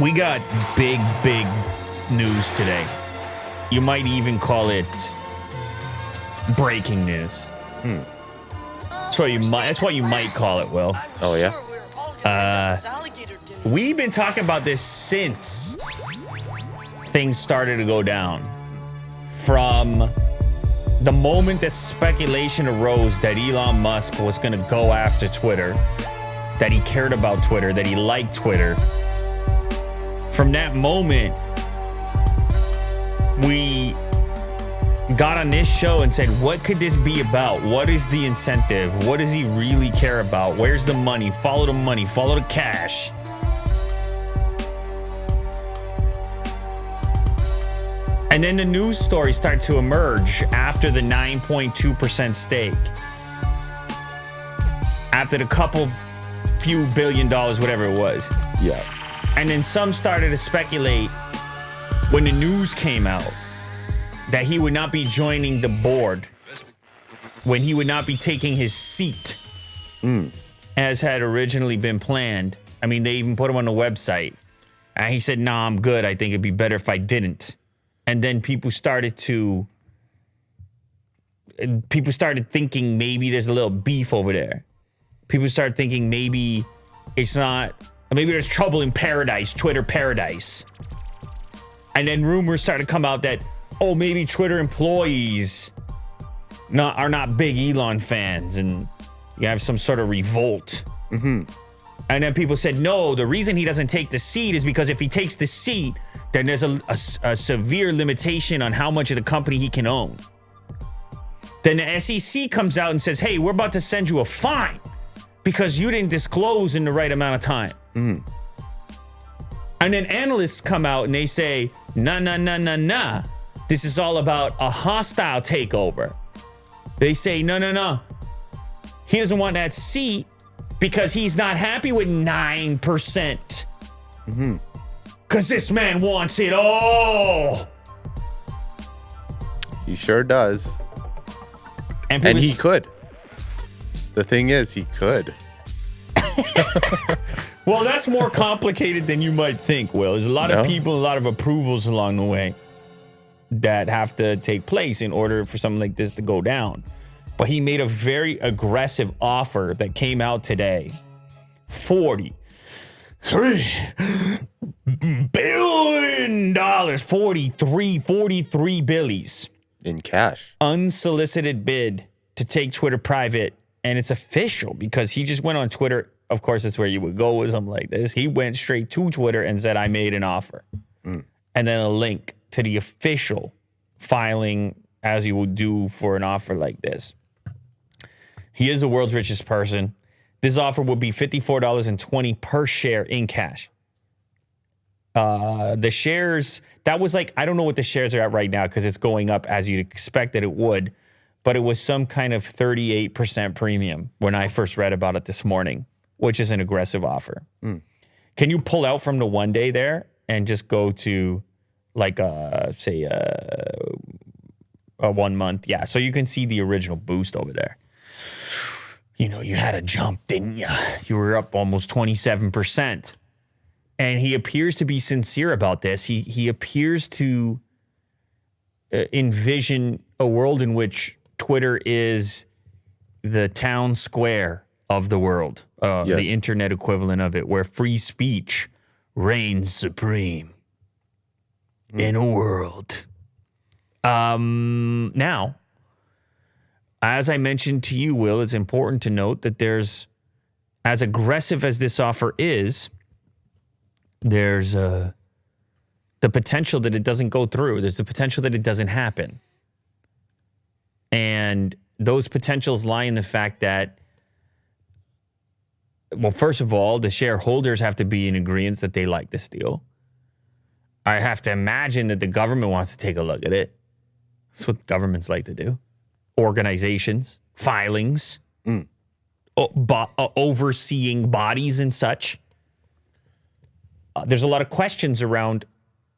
We got big news today. You might even call it breaking news. That's what you might call it, Will. Oh, yeah? We've been talking about this since things started to go down. From the moment that speculation arose that Elon Musk was going to go after Twitter, that he cared about Twitter, that he liked Twitter. From that moment, we got on this show and said, what could this be about? What is the incentive? What does he really care about? Where's the money? Follow the money. Follow the cash. And then the news stories start to emerge after the 9.2% stake. After the few billion dollars, whatever it was. Yeah. And then some started to speculate when the news came out that he would not be joining the board, when he would not be taking his seat as had originally been planned. I mean, they even put him on the website. And he said, nah, I'm good. I think it'd be better if I didn't. And then people started thinking maybe there's a little beef over there. People started thinking maybe there's trouble in paradise, Twitter paradise. And then rumors started to come out that, maybe Twitter employees are not big Elon fans and you have some sort of revolt. Mm-hmm. And then people said, no, the reason he doesn't take the seat is because if he takes the seat, then there's a severe limitation on how much of the company he can own. Then the SEC comes out and says, hey, we're about to send you a fine because you didn't disclose in the right amount of time. Mm. And then analysts come out and they say, nah. This is all about a hostile takeover. They say, no. He doesn't want that seat because he's not happy with 9%. Mm-hmm. Because this man wants it all. He sure does. And he could. The thing is, he could. Well, that's more complicated than you might think, Will. There's a lot of people, a lot of approvals along the way that have to take place in order for something like this to go down. But he made a very aggressive offer that came out today. $43 billion. 43 billies. In cash. Unsolicited bid to take Twitter private. And it's official because he just went on Twitter. Of course, that's where you would go with something like this. He went straight to Twitter and said, I made an offer. And then a link to the official filing as you would do for an offer like this. He is the world's richest person. This offer would be $54.20 per share in cash. The shares, that was like, I don't know what the shares are at right now because it's going up as you'd expect that it would, but it was some kind of 38% premium when I first read about it this morning, which is an aggressive offer. Can you pull out from the 1 day there and just go to like a 1 month? Yeah, so you can see the original boost over there. You know, you had a jump, didn't you? You were up almost 27%. And he appears to be sincere about this. He appears to envision a world in which Twitter is the town square of the world, the internet equivalent of it, where free speech reigns supreme in a world. Now, as I mentioned to you, Will, it's important to note that there's, as aggressive as this offer is, there's the potential that it doesn't go through. There's the potential that it doesn't happen. And those potentials lie in the fact that, well, first of all, the shareholders have to be in agreement that they like this deal. I have to imagine that the government wants to take a look at it. That's what governments like to do. Organizations, filings, overseeing bodies and such. There's a lot of questions around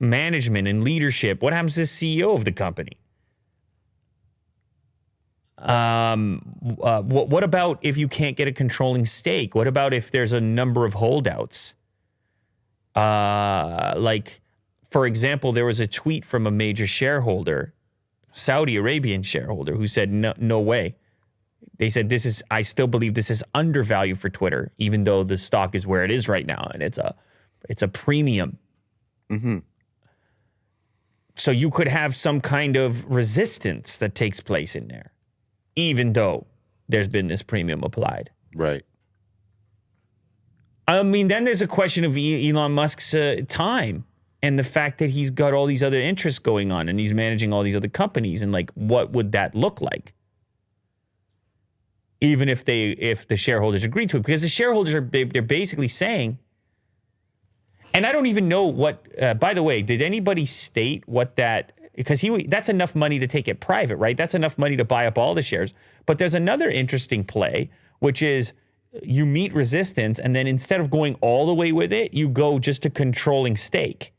management and leadership. What happens to the CEO of the company? What about if you can't get a controlling stake? What about if there's a number of holdouts? Like, for example, there was a tweet from a major shareholder, Saudi Arabian shareholder, who said, no way. They said, I still believe this is undervalued for Twitter, even though the stock is where it is right now, and it's a premium. Mm-hmm. So you could have some kind of resistance that takes place in there, even though there's been this premium applied. Right. I mean, then there's a question of Elon Musk's time and the fact that he's got all these other interests going on and he's managing all these other companies, and like, what would that look like? Even if the shareholders agree to it, because the shareholders they're basically saying, and I don't even know what. By the way, did anybody state what that? Because that's enough money to take it private, right? That's enough money to buy up all the shares. But there's another interesting play, which is you meet resistance, and then instead of going all the way with it, you go just to controlling stake.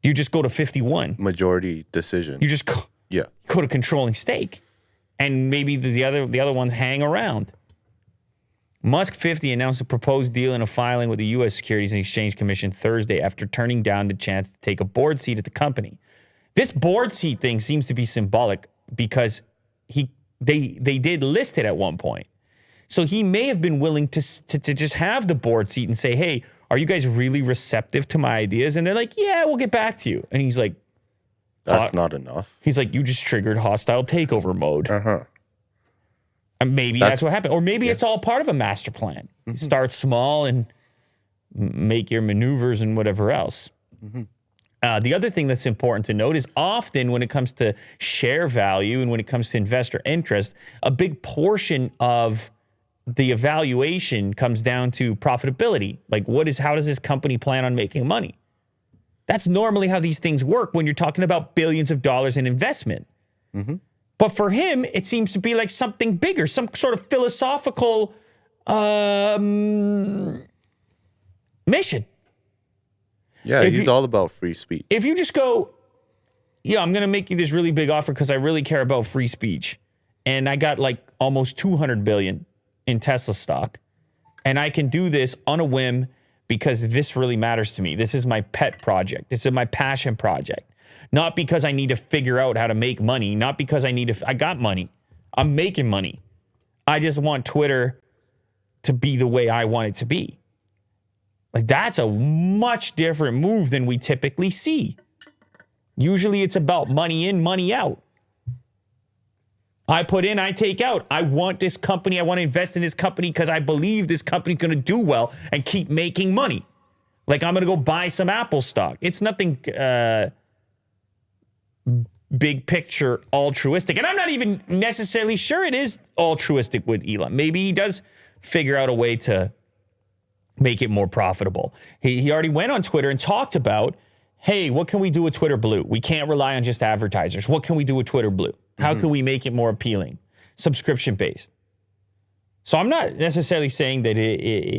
You just go to 51. Majority decision. You just go to controlling stake. And maybe the other ones hang around. Musk 50 announced a proposed deal in a filing with the U.S. Securities and Exchange Commission Thursday after turning down the chance to take a board seat at the company. This board seat thing seems to be symbolic because they did list it at one point. So he may have been willing to just have the board seat and say, hey, are you guys really receptive to my ideas? And they're like, yeah, we'll get back to you. And he's like, that's not enough. He's like, you just triggered hostile takeover mode. Uh-huh. And maybe that's what happened. Or maybe it's all part of a master plan. Mm-hmm. Start small and make your maneuvers and whatever else. Mm-hmm. The other thing that's important to note is often when it comes to share value and when it comes to investor interest, a big portion of the evaluation comes down to profitability. Like, how does this company plan on making money? That's normally how these things work when you're talking about billions of dollars in investment. Mm-hmm. But for him, it seems to be like something bigger, some sort of philosophical mission. Yeah, he's all about free speech. If you just go, I'm going to make you this really big offer because I really care about free speech. And I got like almost $200 billion in Tesla stock. And I can do this on a whim because this really matters to me. This is my pet project. This is my passion project. Not because I need to figure out how to make money. Not because I got money. I'm making money. I just want Twitter to be the way I want it to be. Like, that's a much different move than we typically see. Usually it's about money in, money out. I put in, I take out. I want this company. I want to invest in this company because I believe this company's going to do well and keep making money. Like, I'm going to go buy some Apple stock. It's nothing big picture altruistic. And I'm not even necessarily sure it is altruistic with Elon. Maybe he does figure out a way to make it more profitable. He already went on Twitter and talked about, hey, what can we do with Twitter Blue? We can't rely on just advertisers. What can we do with Twitter Blue? How can we make it more appealing? Subscription-based. So I'm not necessarily saying that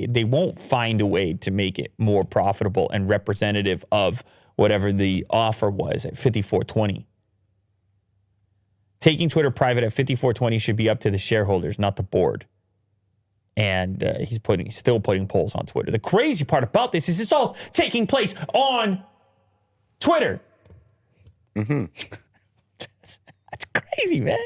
they won't find a way to make it more profitable and representative of whatever the offer was at $54.20. Taking Twitter private at $54.20 should be up to the shareholders, not the board. And he's still putting polls on Twitter. The crazy part about this is it's all taking place on Twitter. Mm-hmm. That's crazy, man.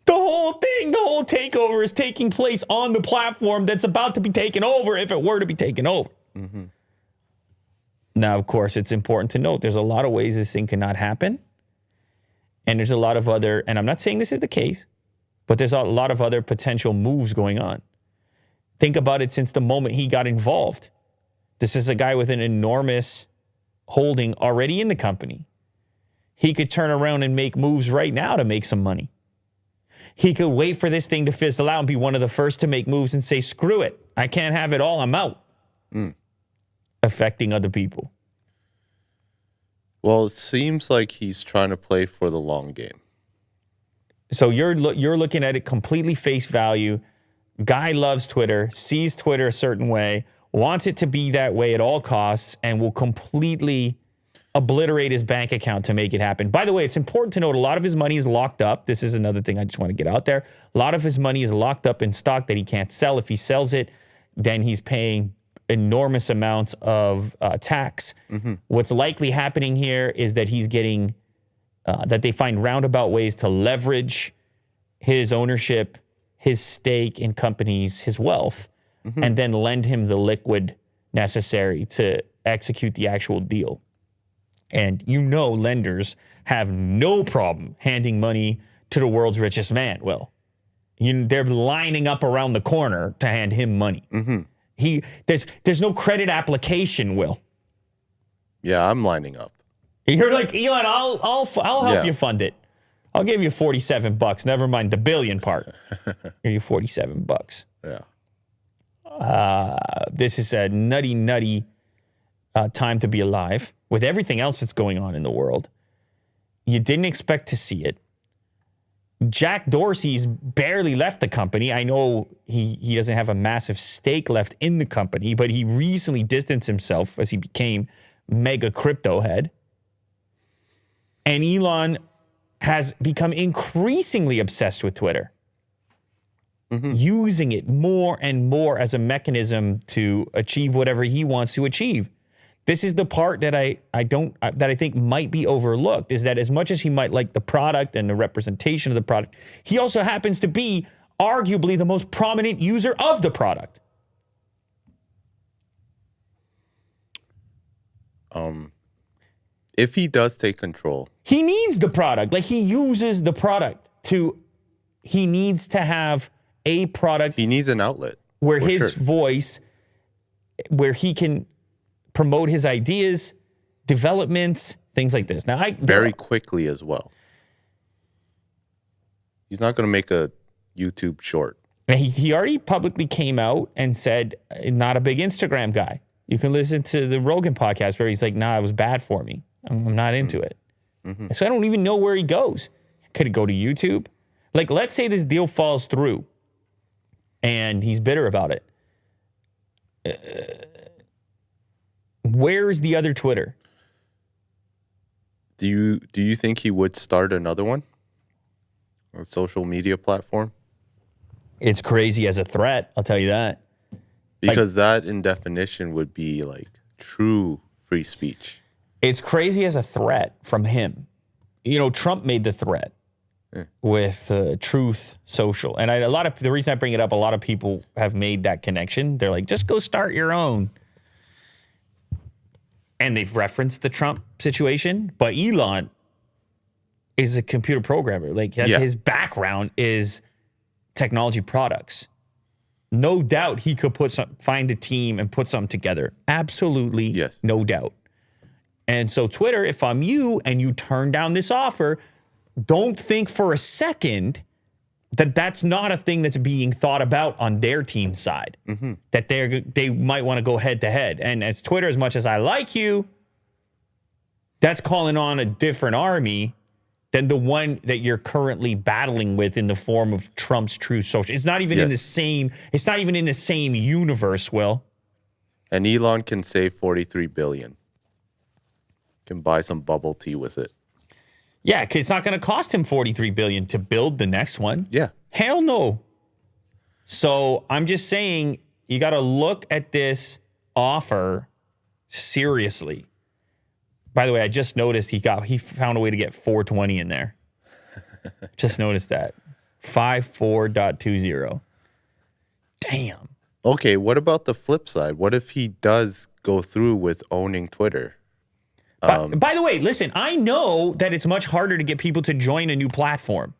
The whole thing, the whole takeover is taking place on the platform that's about to be taken over if it were to be taken over. Mm-hmm. Now, of course, it's important to note there's a lot of ways this thing cannot happen. And there's a lot of other, and I'm not saying this is the case, but there's a lot of other potential moves going on. Think about it since the moment he got involved. This is a guy with an enormous holding already in the company. He could turn around and make moves right now to make some money. He could wait for this thing to fizzle out and be one of the first to make moves and say, screw it. I can't have it all. I'm out. Affecting other people. Well, it seems like he's trying to play for the long game. So you're looking at it completely face value. Guy loves Twitter, sees Twitter a certain way, wants it to be that way at all costs, and will completely obliterate his bank account to make it happen. By the way, it's important to note a lot of his money is locked up. This is another thing I just want to get out there. A lot of his money is locked up in stock that he can't sell. If he sells it, then he's paying enormous amounts of tax. What's likely happening here is that he's getting, that they find roundabout ways to leverage his ownership, his stake in companies, his wealth, and then lend him the liquid necessary to execute the actual deal. And lenders have no problem handing money to the world's richest man. Well, they're lining up around the corner to hand him money. There's no credit application, Will. Yeah, I'm lining up. You're like, Elon, I'll help you fund it. I'll give you $47. Never mind the billion part. Give you $47. Yeah. This is a nutty time to be alive with everything else that's going on in the world. You didn't expect to see it. Jack Dorsey's barely left the company. I know he doesn't have a massive stake left in the company, but he recently distanced himself as he became mega crypto head. And Elon has become increasingly obsessed with Twitter, using it more and more as a mechanism to achieve whatever he wants to achieve. This is the part that I think might be overlooked, is that as much as he might like the product and the representation of the product, he also happens to be arguably the most prominent user of the product. If he does take control, he needs the product. Like, he uses the product he needs to have a product. He needs an outlet where his voice, where he can promote his ideas, developments, things like this. Now, very quickly as well. He's not going to make a YouTube short. He already publicly came out and said, not a big Instagram guy. You can listen to the Rogan podcast where he's like, nah, it was bad for me. I'm not into it. So I don't even know where he goes. Could he go to YouTube? Like, let's say this deal falls through and he's bitter about it. Where is the other Twitter? Do you think he would start another one? A social media platform? It's crazy as a threat, I'll tell you that. Because that, in definition, would be like true free speech. It's crazy as a threat from him. Trump made the threat with Truth Social. And the reason I bring it up, a lot of people have made that connection. They're like, just go start your own. And they've referenced the Trump situation. But Elon is a computer programmer. Like, his background is technology products. No doubt he could find a team and put something together. Absolutely. Yes. No doubt. And so Twitter, if I'm you and you turn down this offer, don't think for a second that that's not a thing that's being thought about on their team side. That they might want to go head to head. And as Twitter, as much as I like you, that's calling on a different army than the one that you're currently battling with in the form of Trump's Truth Social. It's not even in the same. It's not even in the same universe, Will. And Elon can save $43 billion. Can buy some bubble tea with it. Yeah, because it's not going to cost him $43 billion to build the next one. Yeah. Hell no. So I'm just saying, you got to look at this offer seriously. By the way, I just noticed he found a way to get 420 in there. Just noticed that. 54.20. Damn. Okay, what about the flip side? What if he does go through with owning Twitter? By the way, listen, I know that it's much harder to get people to join a new platform.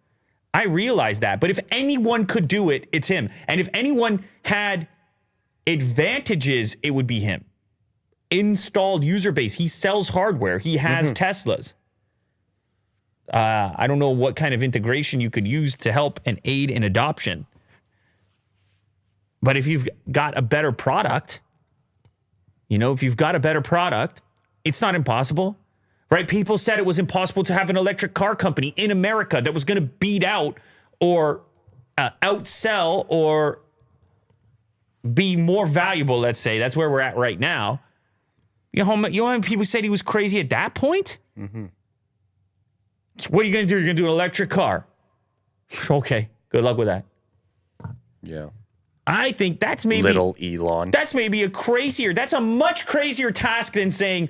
I realize that. But if anyone could do it, it's him. And if anyone had advantages, it would be him. Installed user base. He sells hardware. He has Teslas. I don't know what kind of integration you could use to help and aid in adoption. But if you've got a better product, it's not impossible, right? People said it was impossible to have an electric car company in America that was going to beat out or outsell or be more valuable, let's say. That's where we're at right now. You know how many people said he was crazy at that point? What are you going to do? You're going to do an electric car. Okay, good luck with that. Yeah. I think that's maybe little Elon. That's maybe that's a much crazier task than saying,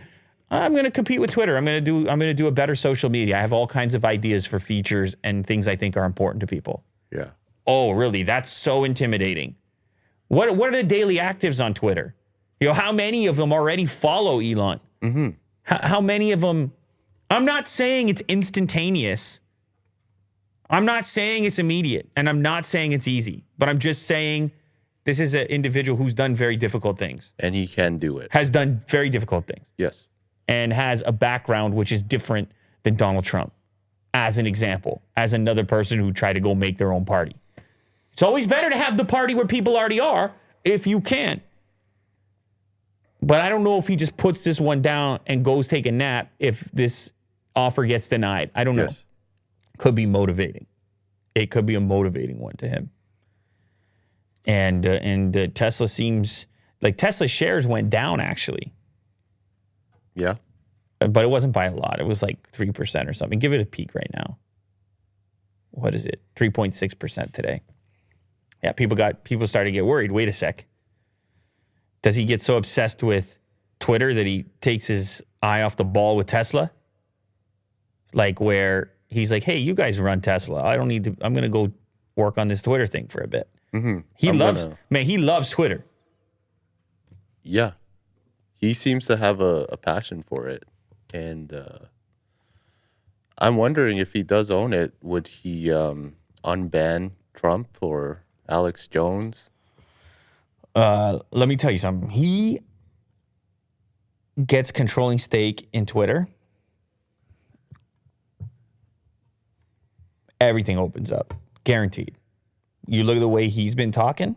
I'm going to compete with Twitter. I'm going to do a better social media. I have all kinds of ideas for features and things I think are important to people. Yeah. Oh, really? That's so intimidating. What are the daily actives on Twitter? How many of them already follow Elon? Mm-hmm. How many of them? I'm not saying it's instantaneous. I'm not saying it's immediate, and I'm not saying it's easy, but I'm just saying this is an individual who's done very difficult things. And he can do it. Has done very difficult things. Yes. And has a background which is different than Donald Trump, as an example, as another person who tried to go make their own party. It's always better to have the party where people already are, if you can. But I don't know if he just puts this one down and goes take a nap if this offer gets denied. I don't know. Could be motivating. It could be a motivating one to him. And Tesla seems like Tesla shares went down actually. Yeah. But it wasn't by a lot. It was like 3% or something. Give it a peek right now. What is it? 3.6% today. Yeah, people started to get worried. Wait a sec. Does he get so obsessed with Twitter that he takes his eye off the ball with Tesla? Like where he's like, hey, you guys run Tesla. I don't need to, I'm going to go work on this Twitter thing for a bit. Mm-hmm. He loves Twitter. Yeah. He seems to have a passion for it. And I'm wondering if he does own it, would he unban Trump or Alex Jones? Let me tell you something. He gets controlling stake in Twitter. Everything opens up. Guaranteed. You look at the way he's been talking.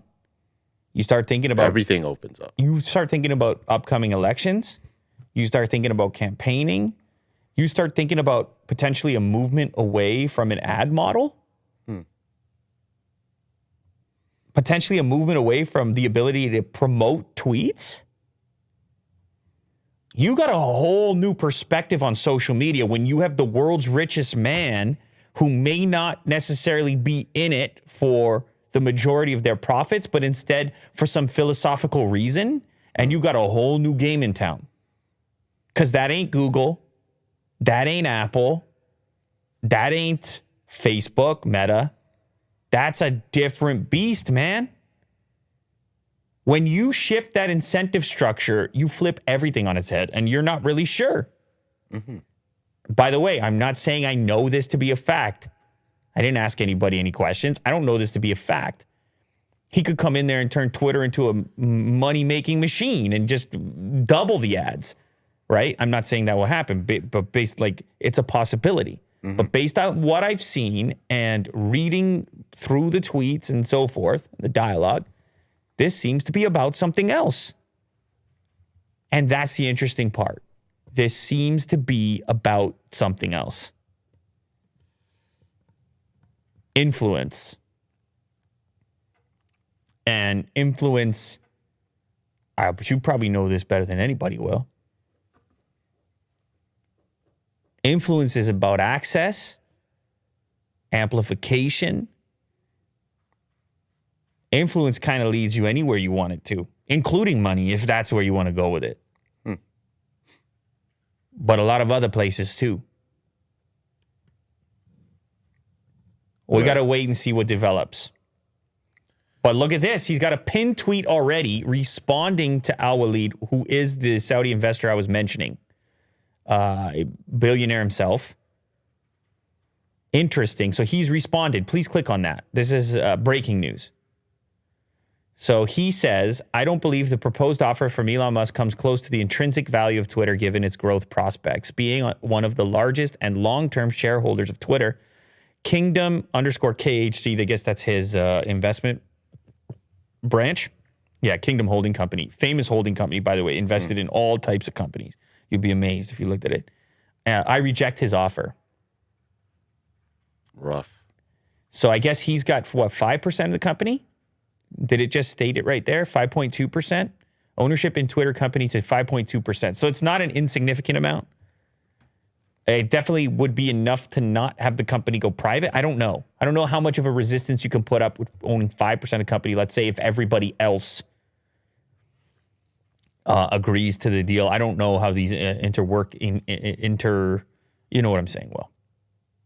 You start thinking about... Everything opens up. You start thinking about upcoming elections. You start thinking about campaigning. You start thinking about potentially a movement away from an ad model. Potentially a movement away from the ability to promote tweets. You got a whole new perspective on social media when you have the world's richest man who may not necessarily be in it for the majority of their profits, but instead for some philosophical reason. And you got a whole new game in town. Because that ain't Google. That ain't Apple. That ain't Facebook, Meta. That's a different beast, man. When you shift that incentive structure, you flip everything on its head, and you're not really sure. Mm-hmm. By the way, I'm not saying I know this to be a fact. I didn't ask anybody any questions. I don't know this to be a fact. He could come in there and turn Twitter into a money-making machine and just double the ads, right? I'm not saying that will happen, but based like it's a possibility. Mm-hmm. But based on what I've seen and reading through the tweets and so forth, the dialogue, this seems to be about something else. And that's the interesting part. This seems to be about something else. Influence. And influence, but you probably know this better than anybody will. Influence is about access, amplification. Influence kind of leads you anywhere you want it to, including money, if that's where you want to go with it. But a lot of other places too. We got to wait and see what develops. But look at this. He's got a pinned tweet already responding to Al-Walid, who is the Saudi investor I was mentioning. A billionaire himself. Interesting. So he's responded. Please click on that. This is breaking news. So he says, I don't believe the proposed offer from Elon Musk comes close to the intrinsic value of Twitter given its growth prospects. Being one of the largest and long-term shareholders of Twitter, Kingdom_KHC, I guess that's his investment branch. Yeah, Kingdom Holding Company. Famous holding company, by the way, invested in all types of companies. You'd be amazed if you looked at it. I reject his offer. Rough. So I guess he's got, what, 5% of the company? Did it just state it right there? 5.2%? Ownership in Twitter company to 5.2%. So it's not an insignificant amount. It definitely would be enough to not have the company go private. I don't know. I don't know how much of a resistance you can put up with owning 5% of the company. Let's say if everybody else agrees to the deal. I don't know how these interwork you know what I'm saying? Well,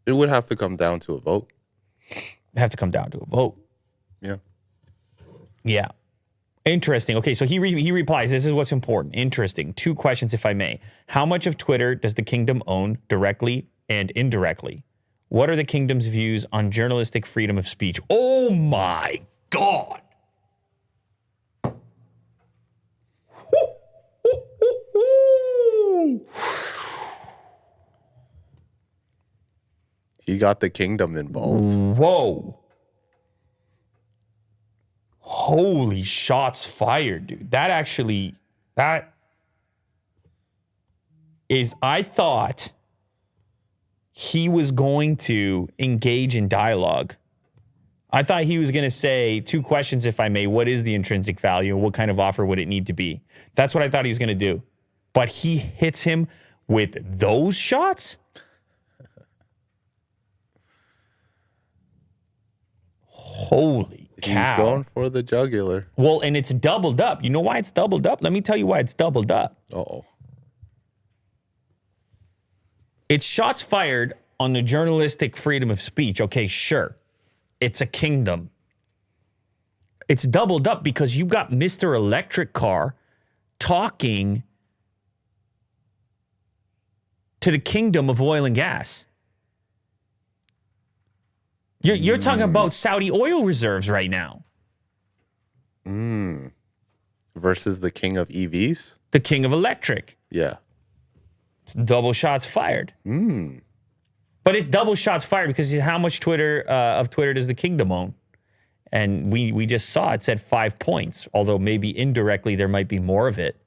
It would have to come down to a vote. Have to come down to a vote. Yeah. Yeah. Interesting. Okay, so he replies, this is what's important. Interesting. 2 questions, if I may. How much of Twitter does the kingdom own directly and indirectly? What are the kingdom's views on journalistic freedom of speech? Oh my God. He got the kingdom involved. Whoa. Holy shots fired, dude. That is, I thought he was going to engage in dialogue. I thought he was going to say 2 questions, if I may. What is the intrinsic value? What kind of offer would it need to be? That's what I thought he was going to do. But he hits him with those shots? Holy cow. He's going for the jugular. Well, and it's doubled up. You know why it's doubled up? Let me tell you why it's doubled up. Uh-oh. It's shots fired on the journalistic freedom of speech. Okay, sure. It's a kingdom. It's doubled up because you got Mr. Electric Car talking to the kingdom of oil and gas. You're talking about Saudi oil reserves right now. Versus the king of EVs? The king of electric. Yeah. It's double shots fired. But it's double shots fired because how much Twitter does the kingdom own? And we just saw it said 5 points, although maybe indirectly there might be more of it.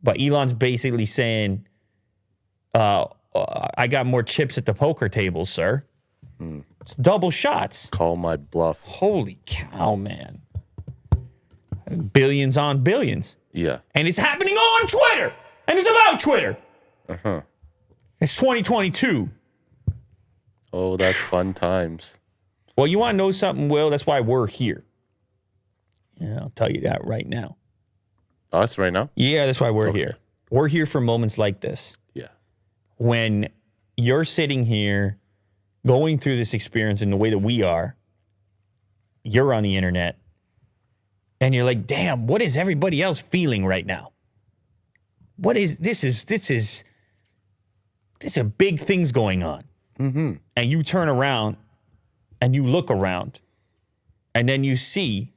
But Elon's basically saying, I got more chips at the poker table, sir. It's double shots. Call my bluff. Holy cow, man. Billions on billions. Yeah. And it's happening on Twitter. And it's about Twitter. It's 2022. Oh, that's fun times. Well, you want to know something, Will? That's why we're here. Yeah, I'll tell you that right now. Us right now? Yeah, that's why we're here. We're here for moments like this. Yeah. When you're sitting here going through this experience in the way that we are, you're on the internet, and you're like, damn, what is everybody else feeling right now? What is, this are big things going on. And you turn around and you look around and then you see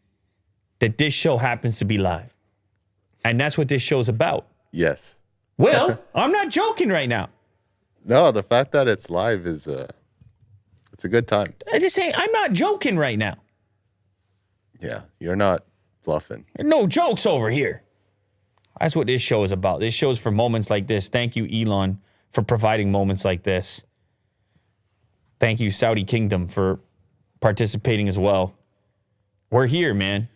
that this show happens to be live. And that's what this show's about. Yes. Well, I'm not joking right now. No, the fact that it's live is it's a good time. I just say I'm not joking right now. Yeah, you're not bluffing. No jokes over here. That's what this show is about. This show is for moments like this. Thank you, Elon, for providing moments like this. Thank you, Saudi Kingdom, for participating as well. We're here, man.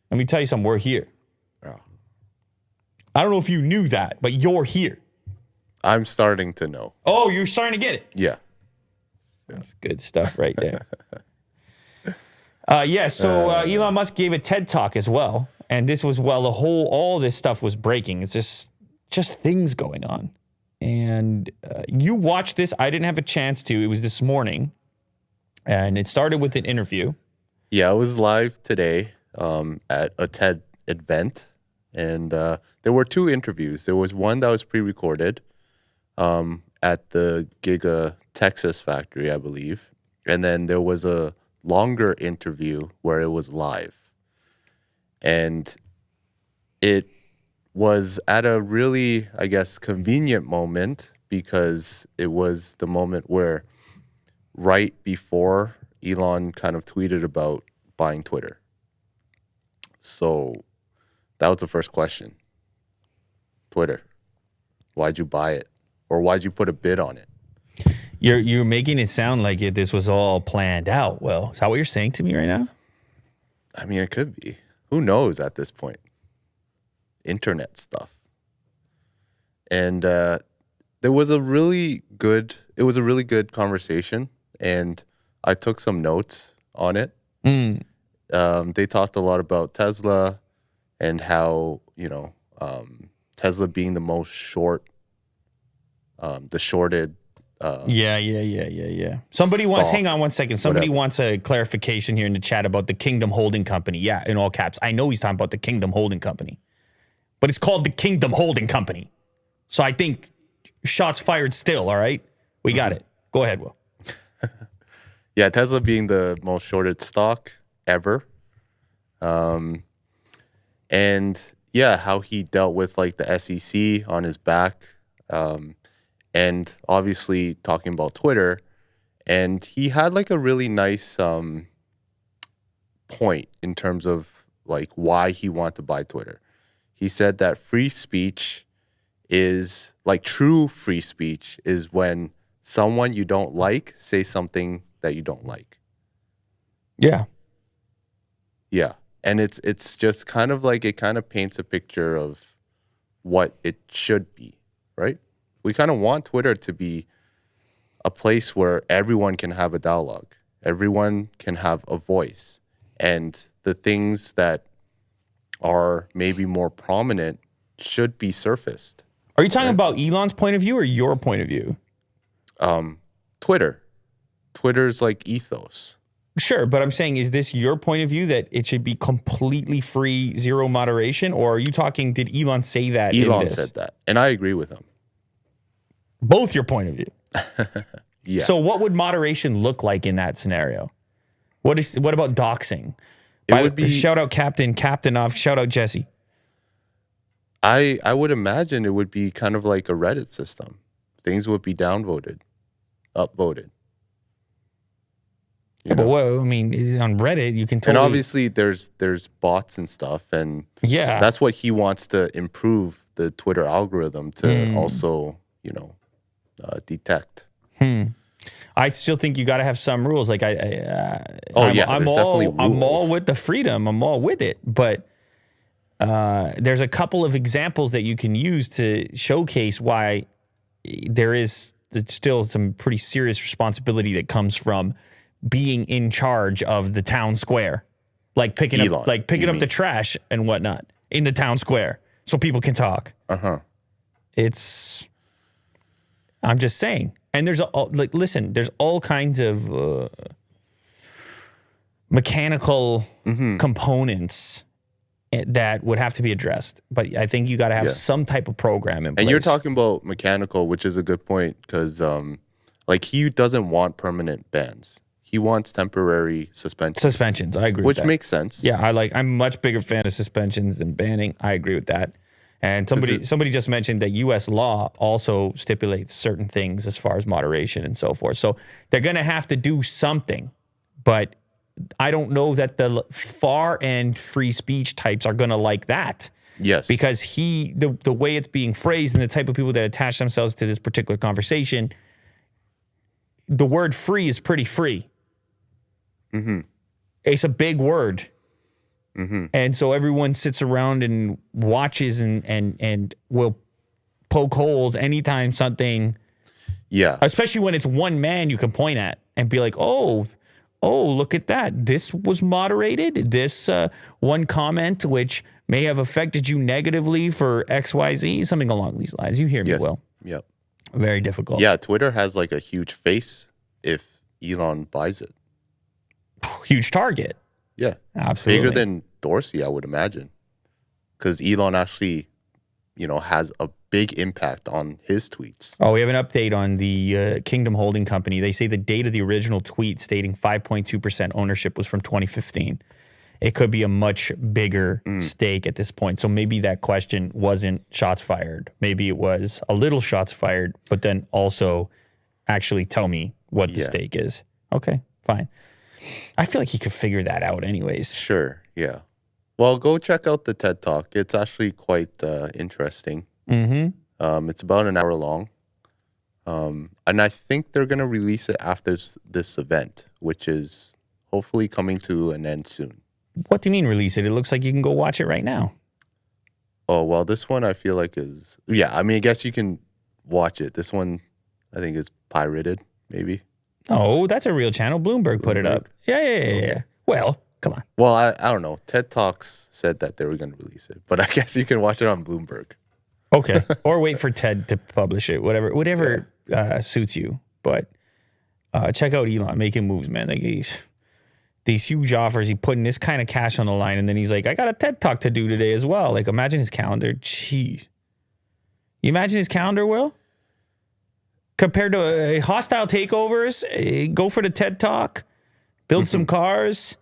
Let me tell you something. We're here. Yeah. I don't know if you knew that, but you're here. I'm starting to know. Oh, you're starting to get it. Yeah. That's good stuff right there. So Elon Musk gave a TED Talk as well. And this was, all this stuff was breaking. It's just things going on. And you watched this. I didn't have a chance to. It was this morning. And it started with an interview. Yeah, it was live today at a TED event. And there were 2 interviews. There was one that was pre-recorded at the Giga Texas factory, I believe. And then there was a longer interview where it was live. And it was at a really, I guess, convenient moment because it was the moment where right before Elon kind of tweeted about buying Twitter. So that was the first question. Twitter, why'd you buy it? Or why'd you put a bid on it? You're making it sound like this was all planned out. Well, is that what you're saying to me right now? I mean, it could be. Who knows at this point? Internet stuff. And there There was a really good. It was a really good conversation, and I took some notes on it. They talked a lot about Tesla and how Tesla being the most the shorted. Yeah. Somebody wants. Stock, Hang on one second. Somebody whatever. wants a clarification here in the chat about the Kingdom Holding Company. Yeah, in all caps. I know he's talking about the Kingdom Holding Company, but it's called the Kingdom Holding Company. So I think shots fired still. All right, we got it. Go ahead, Will. Yeah, Tesla being the most shorted stock ever. And yeah, how he dealt with like the SEC on his back. And obviously talking about Twitter. And he had like a really nice point in terms of like why he wanted to buy Twitter. He said that free speech is like true free speech is when someone you don't like say something that you don't like. Yeah. Yeah. And it's just kind of like it kind of paints a picture of what it should be, right? We kind of want Twitter to be a place where everyone can have a dialogue. Everyone can have a voice. And the things that are maybe more prominent should be surfaced. Are you talking about Elon's point of view or your point of view? Twitter's like ethos. Sure, but I'm saying, is this your point of view that it should be completely free, zero moderation? Or are you talking, did Elon say that? Elon said that. And I agree with him. Both your point of view. Yeah. So what would moderation look like in that scenario? What about doxing? It would be shout out Captain off, shout out Jesse. I would imagine it would be kind of like a Reddit system. Things would be downvoted, upvoted. But well, I mean, on Reddit, you can totally... And obviously there's bots and stuff, and yeah, that's what he wants to improve the Twitter algorithm to also, detect. I still think you got to have some rules. Like I'm all with the freedom. I'm all with it. But there's a couple of examples that you can use to showcase why there is still some pretty serious responsibility that comes from being in charge of the town square, like picking up the trash and whatnot in the town square so people can talk. I'm just saying. And there's there's all kinds of mechanical components that would have to be addressed. But I think you got to have some type of program in place. And you're talking about mechanical, which is a good point because he doesn't want permanent bans. He wants temporary suspensions. Suspensions, I agree with that. Which makes sense. Yeah, I'm a much bigger fan of suspensions than banning. I agree with that. And somebody just mentioned that U.S. law also stipulates certain things as far as moderation and so forth. So they're going to have to do something. But I don't know that the far end free speech types are going to like that. Yes. Because the way it's being phrased and the type of people that attach themselves to this particular conversation, the word free is pretty free. It's a big word. And so everyone sits around and watches and will poke holes anytime something. Yeah. Especially when it's one man you can point at and be like, oh, look at that. This was moderated. This one comment, which may have affected you negatively for XYZ, something along these lines. You hear me, Will? Yep. Very difficult. Yeah, Twitter has like a huge face if Elon buys it. Huge target. Yeah. Absolutely. Bigger than Dorsey, I would imagine. Because Elon actually, has a big impact on his tweets. Oh, we have an update on the Kingdom Holding Company. They say the date of the original tweet stating 5.2% ownership was from 2015. It could be a much bigger stake at this point. So maybe that question wasn't shots fired. Maybe it was a little shots fired, but then also actually tell me what the stake is. Okay, fine. I feel like he could figure that out anyways. Sure, yeah. Well, go check out the TED Talk. It's actually quite interesting. It's about an hour long. And I think they're going to release it after this event, which is hopefully coming to an end soon. What do you mean release it? It looks like you can go watch it right now. Oh, well, this one I feel like is... Yeah, I mean, I guess you can watch it. This one, I think, is pirated, maybe. Oh, that's a real channel. Bloomberg put it up. Yeah. Well, come on. Well, I don't know. TED Talks said that they were going to release it, but I guess you can watch it on Bloomberg. Okay. Or wait for TED to publish it. Whatever suits you. But check out Elon making moves, man. Like these huge offers. He putting this kind of cash on the line, and then he's like, I got a TED Talk to do today as well. Like, imagine his calendar. Jeez. You imagine his calendar, Will? Compared to hostile takeovers, go for the TED Talk, build some cars.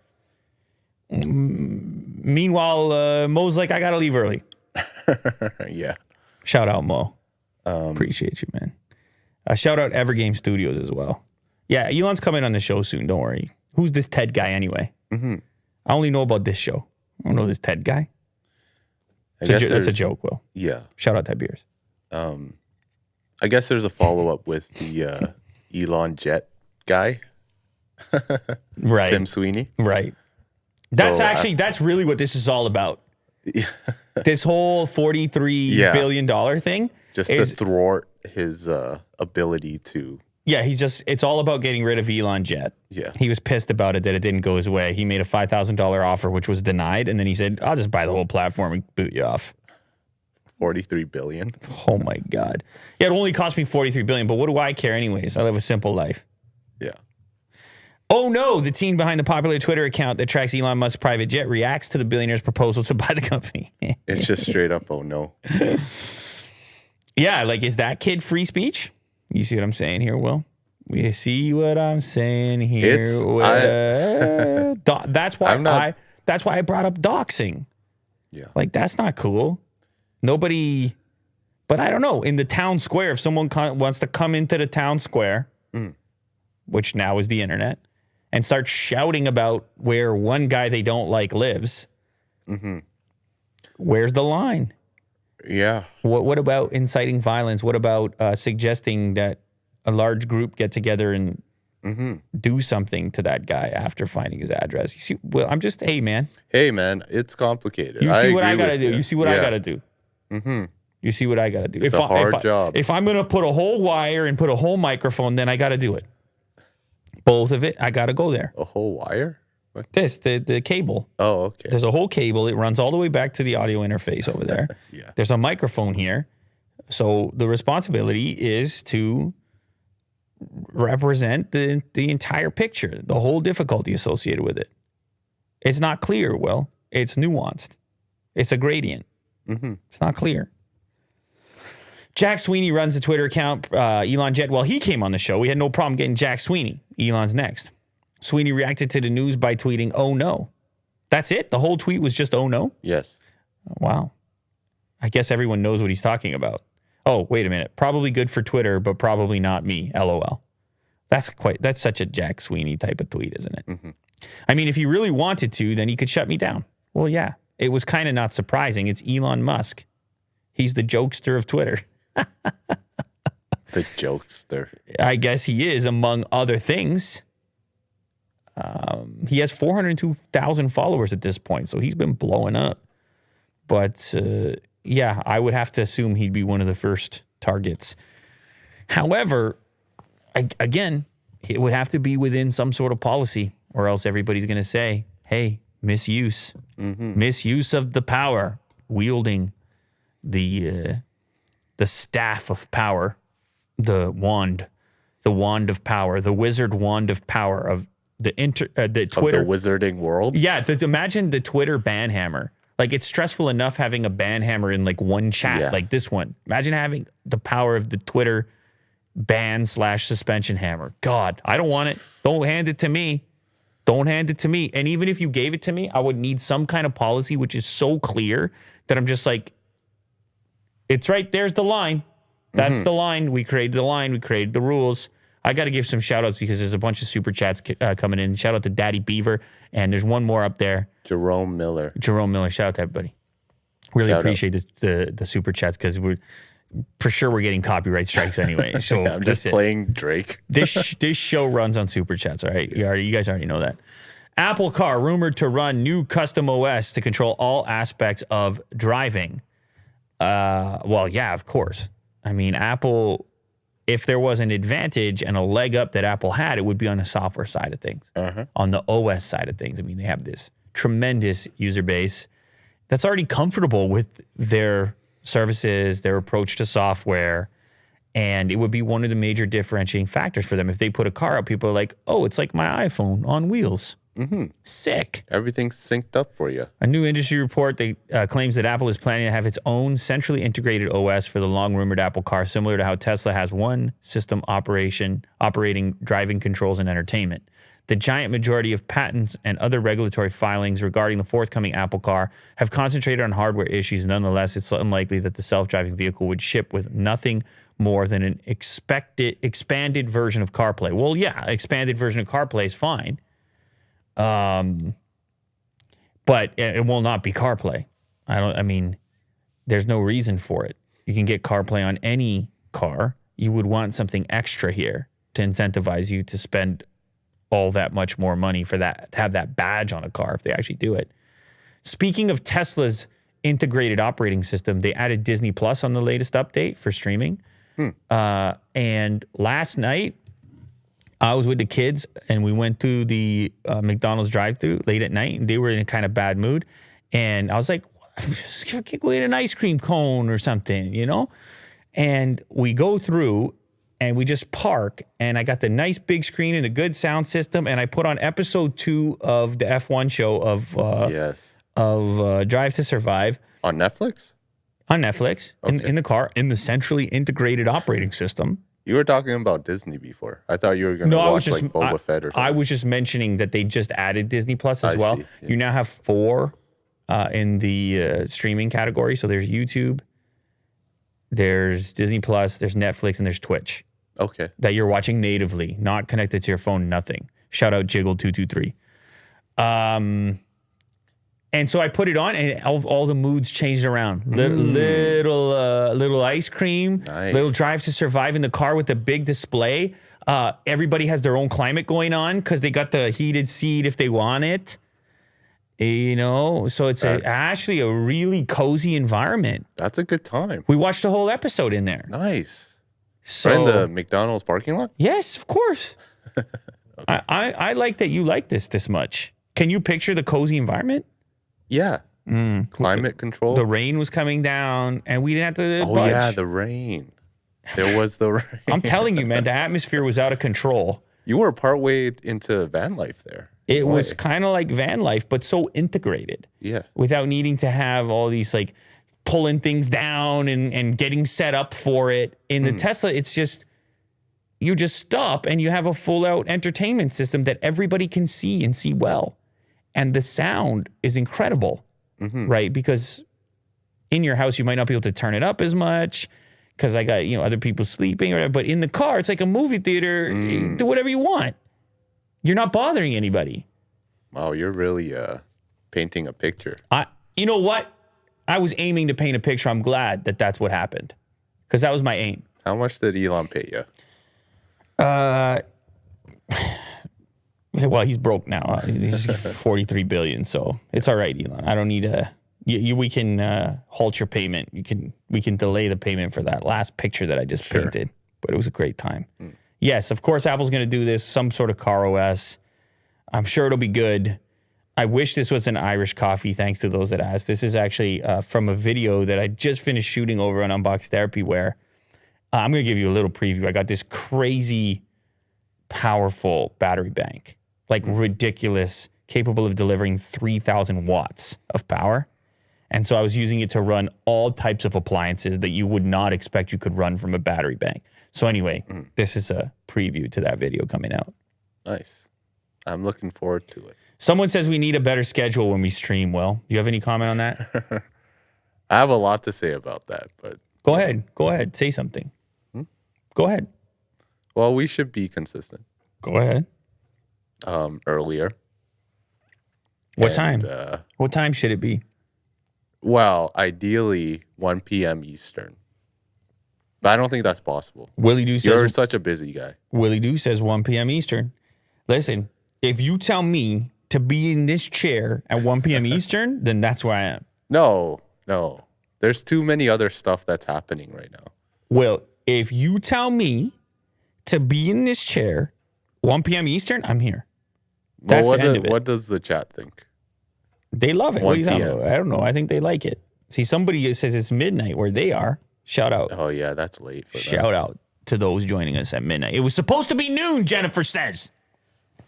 Meanwhile, Mo's like, I got to leave early. Yeah. Shout out, Mo. Appreciate you, man. Shout out Evergame Studios as well. Yeah, Elon's coming on the show soon. Don't worry. Who's this TED guy anyway? I only know about this show. I don't know this TED guy. That's a joke, Will. Yeah. Shout out Ted Beers. I guess there's a follow-up with the Elon Jet guy. Right. Tim Sweeney. Right. That's really what this is all about. Yeah. This whole $43 billion thing. Just to thwart his ability to... Yeah, it's all about getting rid of Elon Jet. Yeah. He was pissed about it that it didn't go his way. He made a $5,000 offer, which was denied. And then he said, I'll just buy the whole platform and boot you off. 43 billion. Oh my God. Yeah, it only cost me 43 billion, but what do I care anyways? I live a simple life. Yeah. Oh no, the team behind the popular Twitter account that tracks Elon Musk's private jet reacts to the billionaire's proposal to buy the company. It's just straight up, oh no. Yeah, like, is that kid free speech? You see what I'm saying here, Will? You see what I'm saying here? That's why I brought up doxing. Yeah. Like, that's not cool. Nobody, but I don't know. In the town square, if someone wants to come into the town square, which now is the internet, and start shouting about where one guy they don't like lives, where's the line? Yeah. What about inciting violence? What about suggesting that a large group get together and do something to that guy after finding his address? You see, well, hey man, it's complicated. You see what I gotta do. You see what I gotta do. You see what I gotta do. It's a hard job. If I'm gonna put a whole wire and put a whole microphone, then I gotta do it. Both of it, I gotta go there. A whole wire? What? The cable. Oh, okay. There's a whole cable. It runs all the way back to the audio interface over there. Yeah. There's a microphone here. So the responsibility is to represent the entire picture, the whole difficulty associated with it. It's not clear, Will. It's nuanced. It's a gradient. It's not clear. Jack Sweeney runs the Twitter account. Elon Jet, well, he came on the show. We had no problem getting Jack Sweeney. Elon's next. Sweeney reacted to the news by tweeting, oh no. That's it? The whole tweet was just, oh no? Yes. Wow. I guess everyone knows what he's talking about. Oh, wait a minute. Probably good for Twitter, but probably not me. LOL. That's such a Jack Sweeney type of tweet, isn't it? I mean, if he really wanted to, then he could shut me down. Well, yeah. It was kind of not surprising. It's Elon Musk. He's the jokester of Twitter. The jokester. I guess he is, among other things. He has 402,000 followers at this point, so he's been blowing up. But, yeah, I would have to assume he'd be one of the first targets. However, again, it would have to be within some sort of policy, or else everybody's going to say, hey, misuse. Misuse of the power, wielding the staff of power, the wand of power, the wizard wand of power of the Twitter. Of the wizarding world? Yeah, imagine the Twitter ban hammer. Like, it's stressful enough having a ban hammer in, like, one chat, like this one. Imagine having the power of the Twitter ban/suspension hammer. God, I don't want it. Don't hand it to me. Don't hand it to me. And even if you gave it to me, I would need some kind of policy which is so clear that I'm just like, it's right, there's the line. That's the line. We created the line. We created the rules. I got to give some shout outs because there's a bunch of super chats coming in. Shout out to Daddy Beaver. And there's one more up there. Jerome Miller. Shout out to everybody. Really appreciate the super chats because we're getting copyright strikes anyway. So yeah, I'm just playing Drake. This show runs on super chats, all right? You guys already know that. Apple Car rumored to run new custom OS to control all aspects of driving. Well, yeah, of course. I mean, Apple, if there was an advantage and a leg up that Apple had, it would be on the software side of things, on the OS side of things. I mean, they have this tremendous user base that's already comfortable with their services, their approach to software. And it would be one of the major differentiating factors for them. If they put a car out, people are like, oh, it's like my iPhone on wheels. Sick. Everything's synced up for you. A new industry report that claims that Apple is planning to have its own centrally integrated OS for the long-rumored Apple car, similar to how Tesla has one system operating driving controls and entertainment. The giant majority of patents and other regulatory filings regarding the forthcoming Apple car have concentrated on hardware issues. Nonetheless, it's unlikely that the self-driving vehicle would ship with nothing more than an expanded version of CarPlay. Well, yeah, expanded version of CarPlay is fine. But it will not be CarPlay. I mean, there's no reason for it. You can get CarPlay on any car. You would want something extra here to incentivize you to spend all that much more money for that, to have that badge on a car if they actually do it. Speaking of Tesla's integrated operating system, they added Disney Plus on the latest update for streaming. And last night, I was with the kids and we went to the McDonald's drive-thru late at night, and they were in a kind of bad mood. And I was like, go get an ice cream cone or something, you know? And we go through and we just park, and I got the nice big screen and a good sound system, and I put on episode 2 of the F1 show of Drive to Survive. On Netflix? On Netflix, Okay. in the car, in the centrally integrated operating system. You were talking about Disney before. I thought you were going to watch like Boba Fett or something. I was just mentioning that they just added Disney Plus as well. See, yeah. You now have 4 in the streaming category. So there's YouTube, there's Disney Plus, there's Netflix, and there's Twitch. Okay. That you're watching natively, not connected to your phone, nothing. Shout out Jiggle223. And so I put it on, and all the moods changed around. Little ice cream, Nice. little Drive to Survive in the car with the big display. Everybody has their own climate going on because they got the heated seat if they want it. You know, so it's actually a really cozy environment. That's a good time. We watched the whole episode in there. Nice. So, Right in the McDonald's parking lot? yes, of course. Okay. I like that you like this much. Can you picture the cozy environment? Yeah. Climate control. The rain was coming down, and we didn't have to Oh, budge. yeah, the rain. There was the rain. I'm telling you, man, the atmosphere was out of control. You were partway into van life there. It was kind of like van life, but so integrated. Yeah. Without needing to have all these like pulling things down and getting set up for it. In the Tesla, it's just, you just stop and you have a full out entertainment system that everybody can see and see well. And the sound is incredible, right? Because in your house, you might not be able to turn it up as much because I got, other people sleeping or whatever. But in the car, it's like a movie theater. Do whatever you want. You're not bothering anybody. Wow, you're really painting a picture. You know what? I was aiming to paint a picture. I'm glad that that's what happened because that was my aim. How much did Elon pay you? Well, he's broke now. He's 43 billion, so it's all right, Elon. I don't need we can halt your payment. We can delay the payment for that last picture that I just painted. But it was a great time. Yes, of course, Apple's going to do this, some sort of car OS. I'm sure it'll be good. I wish this was an Irish coffee, thanks to those that asked. This is actually from a video that I just finished shooting over on Unbox Therapy where I'm going to give you a little preview. I got this crazy, powerful battery bank, like ridiculous, capable of delivering 3,000 watts of power. And so I was using it to run all types of appliances that you would not expect you could run from a battery bank. So anyway, this is a preview to that video coming out. Nice. I'm looking forward to it. Someone says we need a better schedule when we stream. Will, do you have any comment on that? I have a lot to say about that, but... Go ahead. Say something. Go ahead. Well, we should be consistent. Go ahead. Earlier. What time? What time should it be? Well, ideally 1 p.m. Eastern. But I don't think that's possible. Willie Doo You're says such a busy guy. Willie Doo says 1 p.m. Eastern. Listen, if you tell me to be in this chair at 1 p.m. Eastern, then that's where I am. No. There's too many other stuff that's happening right now. Well, if you tell me to be in this chair 1 p.m. Eastern, I'm here. That's the end of it. What does the chat think? They love it. What are you 1 talking about? I don't know. I think they like it. See, somebody says it's midnight where they are. Shout out. Oh, yeah, that's late for them. Shout out to those joining us at midnight. It was supposed to be noon, Jennifer says.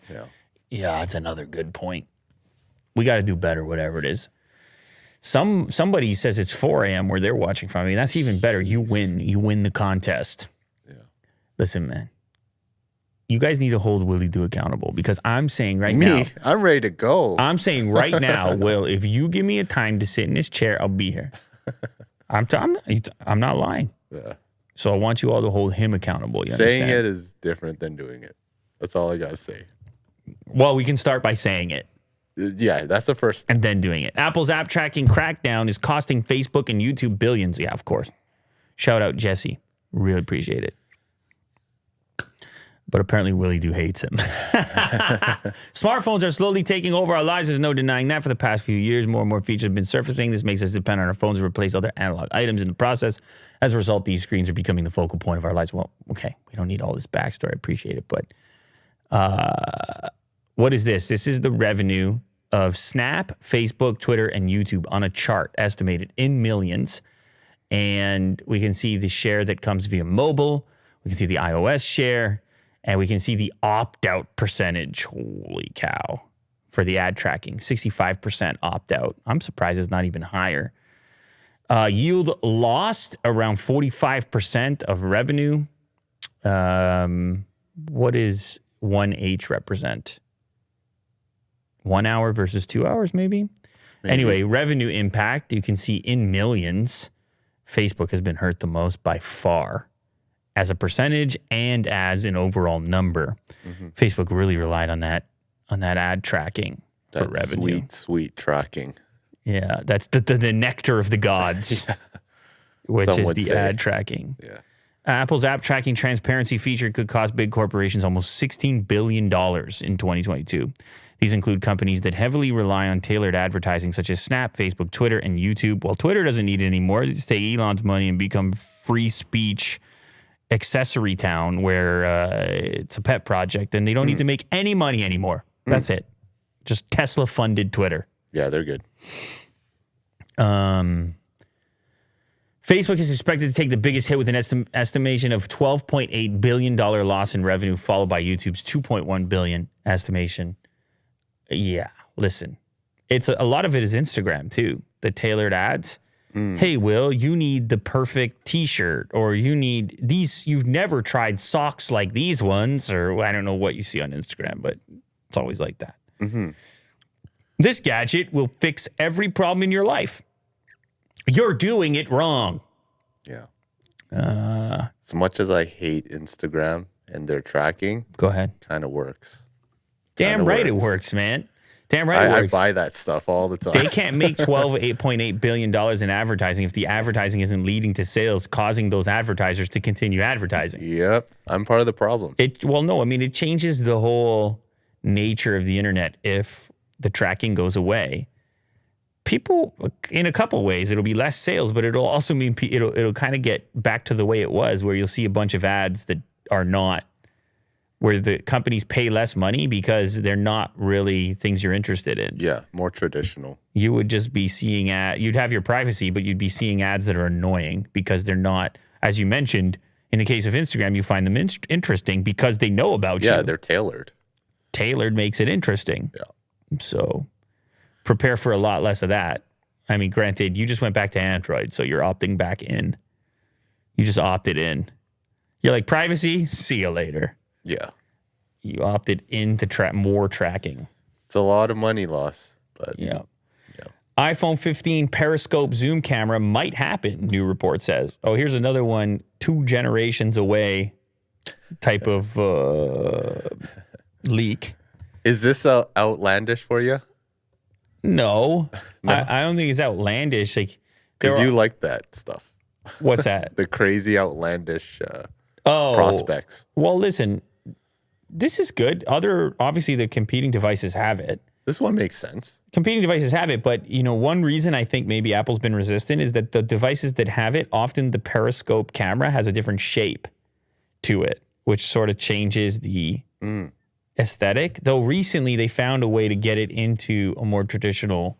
Yeah. Yeah, that's another good point. We got to do better, whatever it is. Somebody says it's 4 a.m. where they're watching from. I mean, that's even better. You win. You win the contest. Yeah. Listen, man. You guys need to hold Willie Do accountable because I'm saying now. I'm ready to go. I'm saying right now, Will, if you give me a time to sit in this chair, I'll be here. I'm not lying. Yeah. So I want you all to hold him accountable. You Saying understand? it is different than doing it. That's all I got to say. Well, we can start by saying it. Yeah, that's the first step. And then doing it. Apple's app tracking crackdown is costing Facebook and YouTube billions. Yeah, of course. Shout out Jesse. Really appreciate it. But apparently Willie Do hates him. Smartphones are slowly taking over our lives. There's no denying that. For the past few years, more and more features have been surfacing. This makes us depend on our phones to replace other analog items in the process. As a result, these screens are becoming the focal point of our lives. Well, okay, we don't need all this backstory. I appreciate it. But what is this? This is the revenue of Snap, Facebook, Twitter, and YouTube on a chart estimated in millions. And we can see the share that comes via mobile. We can see the iOS share. And we can see the opt-out percentage. Holy cow. For the ad tracking, 65% opt-out. I'm surprised it's not even higher. Yield lost around 45% of revenue. What does 1H represent? 1 hour versus 2 hours, maybe? Anyway, revenue impact, you can see in millions. Facebook has been hurt the most by far. As a percentage and as an overall number. Mm-hmm. Facebook really relied on that ad tracking for revenue. Sweet tracking. Yeah, that's the nectar of the gods, yeah. Which Some is the ad tracking. Yeah. Apple's app tracking transparency feature could cost big corporations almost $16 billion in 2022. These include companies that heavily rely on tailored advertising such as Snap, Facebook, Twitter, and YouTube. Well, Twitter doesn't need it anymore. They just take Elon's money and become free speech accessory town where it's a pet project and they don't need to make any money anymore. That's it. Just Tesla funded Twitter. Yeah, they're good. Facebook is expected to take the biggest hit with an estimation of $12.8 billion loss in revenue, followed by YouTube's $2.1 billion estimation. Yeah, listen, it's a lot of it is Instagram too. The tailored ads. Hey, Will, you need the perfect T-shirt, or you need these. You've never tried socks like these ones, or I don't know what you see on Instagram, but it's always like that. Mm-hmm. This gadget will fix every problem in your life. You're doing it wrong. Yeah. As much as I hate Instagram and their tracking, go ahead. Kind of works. Damn right it works, man. Damn right it works. I buy that stuff all the time. They can't make $8.8 billion in advertising if the advertising isn't leading to sales, causing those advertisers to continue advertising. Yep. I'm part of the problem. It changes the whole nature of the internet if the tracking goes away. People, in a couple ways, it'll be less sales, but it'll also mean it'll kind of get back to the way it was, where you'll see a bunch of ads that are not, where the companies pay less money because they're not really things you're interested in. Yeah, more traditional. You would just be seeing you'd have your privacy, but you'd be seeing ads that are annoying because they're not, as you mentioned, in the case of Instagram, you find them interesting because they know about you. Yeah, they're tailored. Tailored makes it interesting. Yeah. So prepare for a lot less of that. I mean, granted, you just went back to Android, so you're opting back in. You just opted in. You're like, privacy, see you later. Yeah. You opted in to more tracking. It's a lot of money loss, but yeah. iPhone 15 periscope zoom camera might happen, new report says. Oh, here's another one, 2 generations away type of leak. Is this outlandish for you? No. I don't think it's outlandish. Like, because you like that stuff. What's that? The crazy outlandish prospects. Well, listen, this is good. Obviously, the competing devices have it. This one makes sense. Competing devices have it, but one reason I think maybe Apple's been resistant is that the devices that have it, often the periscope camera has a different shape to it, which sort of changes the aesthetic. Though recently they found a way to get it into a more traditional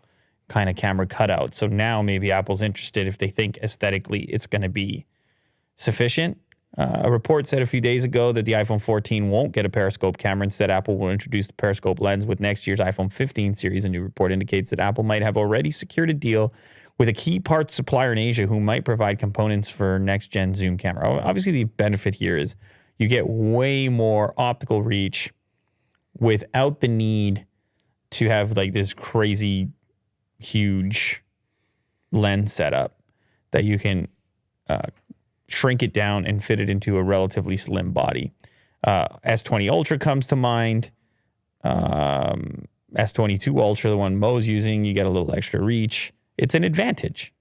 kind of camera cutout. So now maybe Apple's interested if they think aesthetically it's going to be sufficient. A report said a few days ago that the iPhone 14 won't get a periscope camera. Instead, Apple will introduce the periscope lens with next year's iPhone 15 series. A new report indicates that Apple might have already secured a deal with a key parts supplier in Asia who might provide components for next-gen zoom camera. Obviously, the benefit here is you get way more optical reach without the need to have like this crazy, huge lens setup that you can shrink it down and fit it into a relatively slim body. S20 Ultra comes to mind. S22 Ultra, the one Mo's using, you get a little extra reach. It's an advantage.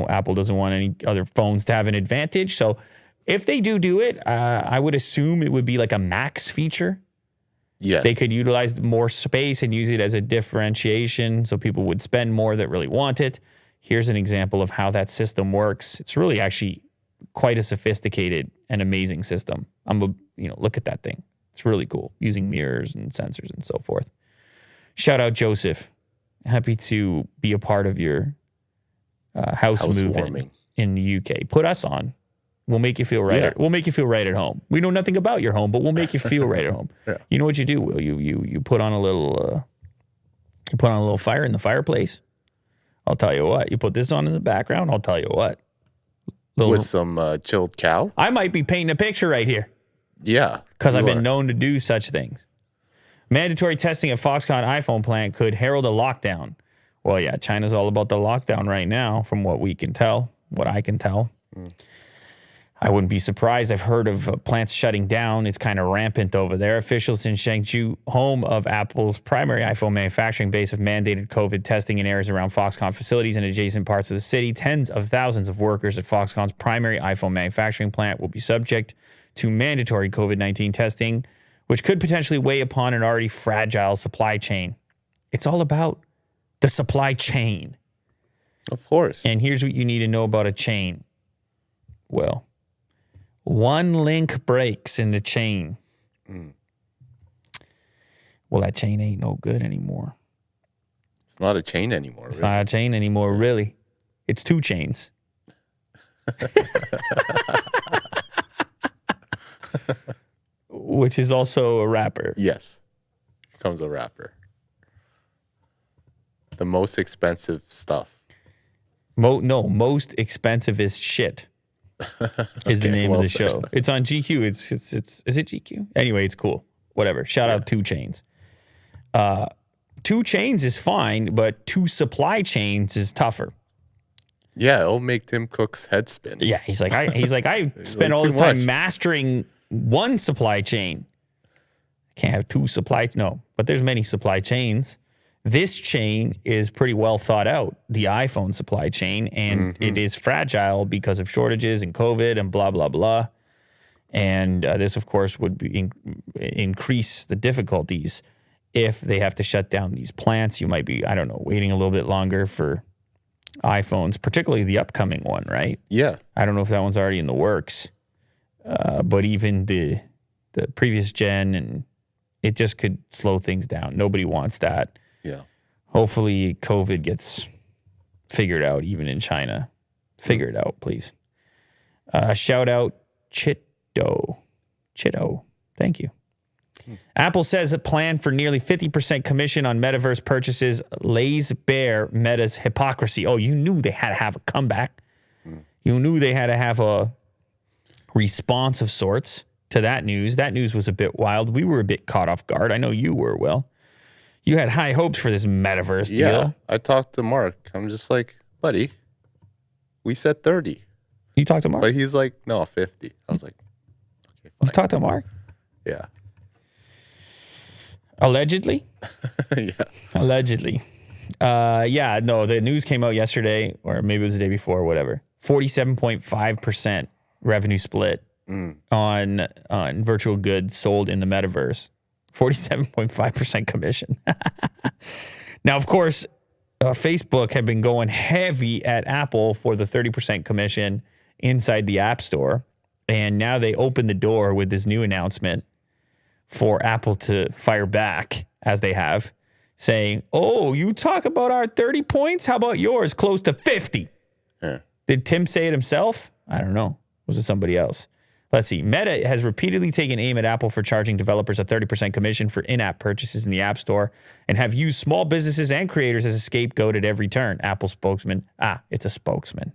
Apple doesn't want any other phones to have an advantage. So if they do it, I would assume it would be like a max feature. Yes. They could utilize more space and use it as a differentiation so people would spend more that really want it. Here's an example of how that system works. It's really actually quite a sophisticated and amazing system. Look at that thing. It's really cool, using mirrors and sensors and so forth. Shout out Joseph. Happy to be a part of your house move in the UK. Put us on. We'll make you feel right. Yeah. We'll make you feel right at home. We know nothing about your home, but we'll make you feel right at home. Yeah. You know what you do, Will? You put on a little fire in the fireplace. I'll tell you what. You put this on in the background. I'll tell you what. With some chilled cow? I might be painting a picture right here. Yeah. Because I've been known to do such things. Mandatory testing at Foxconn iPhone plant could herald a lockdown. Well, yeah, China's all about the lockdown right now, from what we can tell, what I can tell. I wouldn't be surprised. I've heard of plants shutting down. It's kind of rampant over there. Officials in Chengdu, home of Apple's primary iPhone manufacturing base, have mandated COVID testing in areas around Foxconn facilities and adjacent parts of the city. Tens of thousands of workers at Foxconn's primary iPhone manufacturing plant will be subject to mandatory COVID-19 testing, which could potentially weigh upon an already fragile supply chain. It's all about the supply chain. Of course. And here's what you need to know about a chain. Well, one link breaks in the chain. Well, that chain ain't no good anymore. It's not a chain anymore. It's not a chain anymore, really. It's two chains. Which is also a rapper. Yes. Comes a rapper. The most expensive stuff. Most expensive is shit. Is the name of the said. show. It's on GQ. It's is it GQ? Anyway, it's cool. Whatever. Shout out 2 Chainz. 2 Chainz is fine, but 2 supply chains is tougher. Yeah, it'll make Tim Cook's head spin. Yeah, he's like I spent all this time mastering one supply chain. Can't have 2 but there's many supply chains. This chain is pretty well thought out, the iPhone supply chain, and it is fragile because of shortages and COVID and blah, blah, blah. And this, of course, would increase the difficulties if they have to shut down these plants. You might be, waiting a little bit longer for iPhones, particularly the upcoming one, right? Yeah. I don't know if that one's already in the works, but even the previous gen, and it just could slow things down. Nobody wants that. Yeah. Hopefully COVID gets figured out even in China. Figure it out, please. Shout out Chitto. Thank you. Apple says a plan for nearly 50% commission on metaverse purchases lays bare Meta's hypocrisy. Oh, you knew they had to have a comeback. You knew they had to have a response of sorts to that news. That news was a bit wild. We were a bit caught off guard. I know you were, Will. You had high hopes for this metaverse deal. Yeah, I talked to Mark. I'm just like, buddy, we said 30. You talked to Mark? But he's like, no, 50. I was like, okay, fine. You talked to Mark? Yeah. Allegedly? Yeah. Allegedly. The news came out yesterday, or maybe it was the day before, whatever. 47.5% revenue split on virtual goods sold in the metaverse. 47.5% commission. Now, of course, Facebook had been going heavy at Apple for the 30% commission inside the App Store. And now they open the door with this new announcement for Apple to fire back, as they have, saying, oh, you talk about our 30 points? How about yours? Close to 50. Yeah. Did Tim say it himself? I don't know. Was it somebody else? Let's see. Meta has repeatedly taken aim at Apple for charging developers a 30% commission for in-app purchases in the App Store and have used small businesses and creators as a scapegoat at every turn. Apple spokesman. It's a spokesman.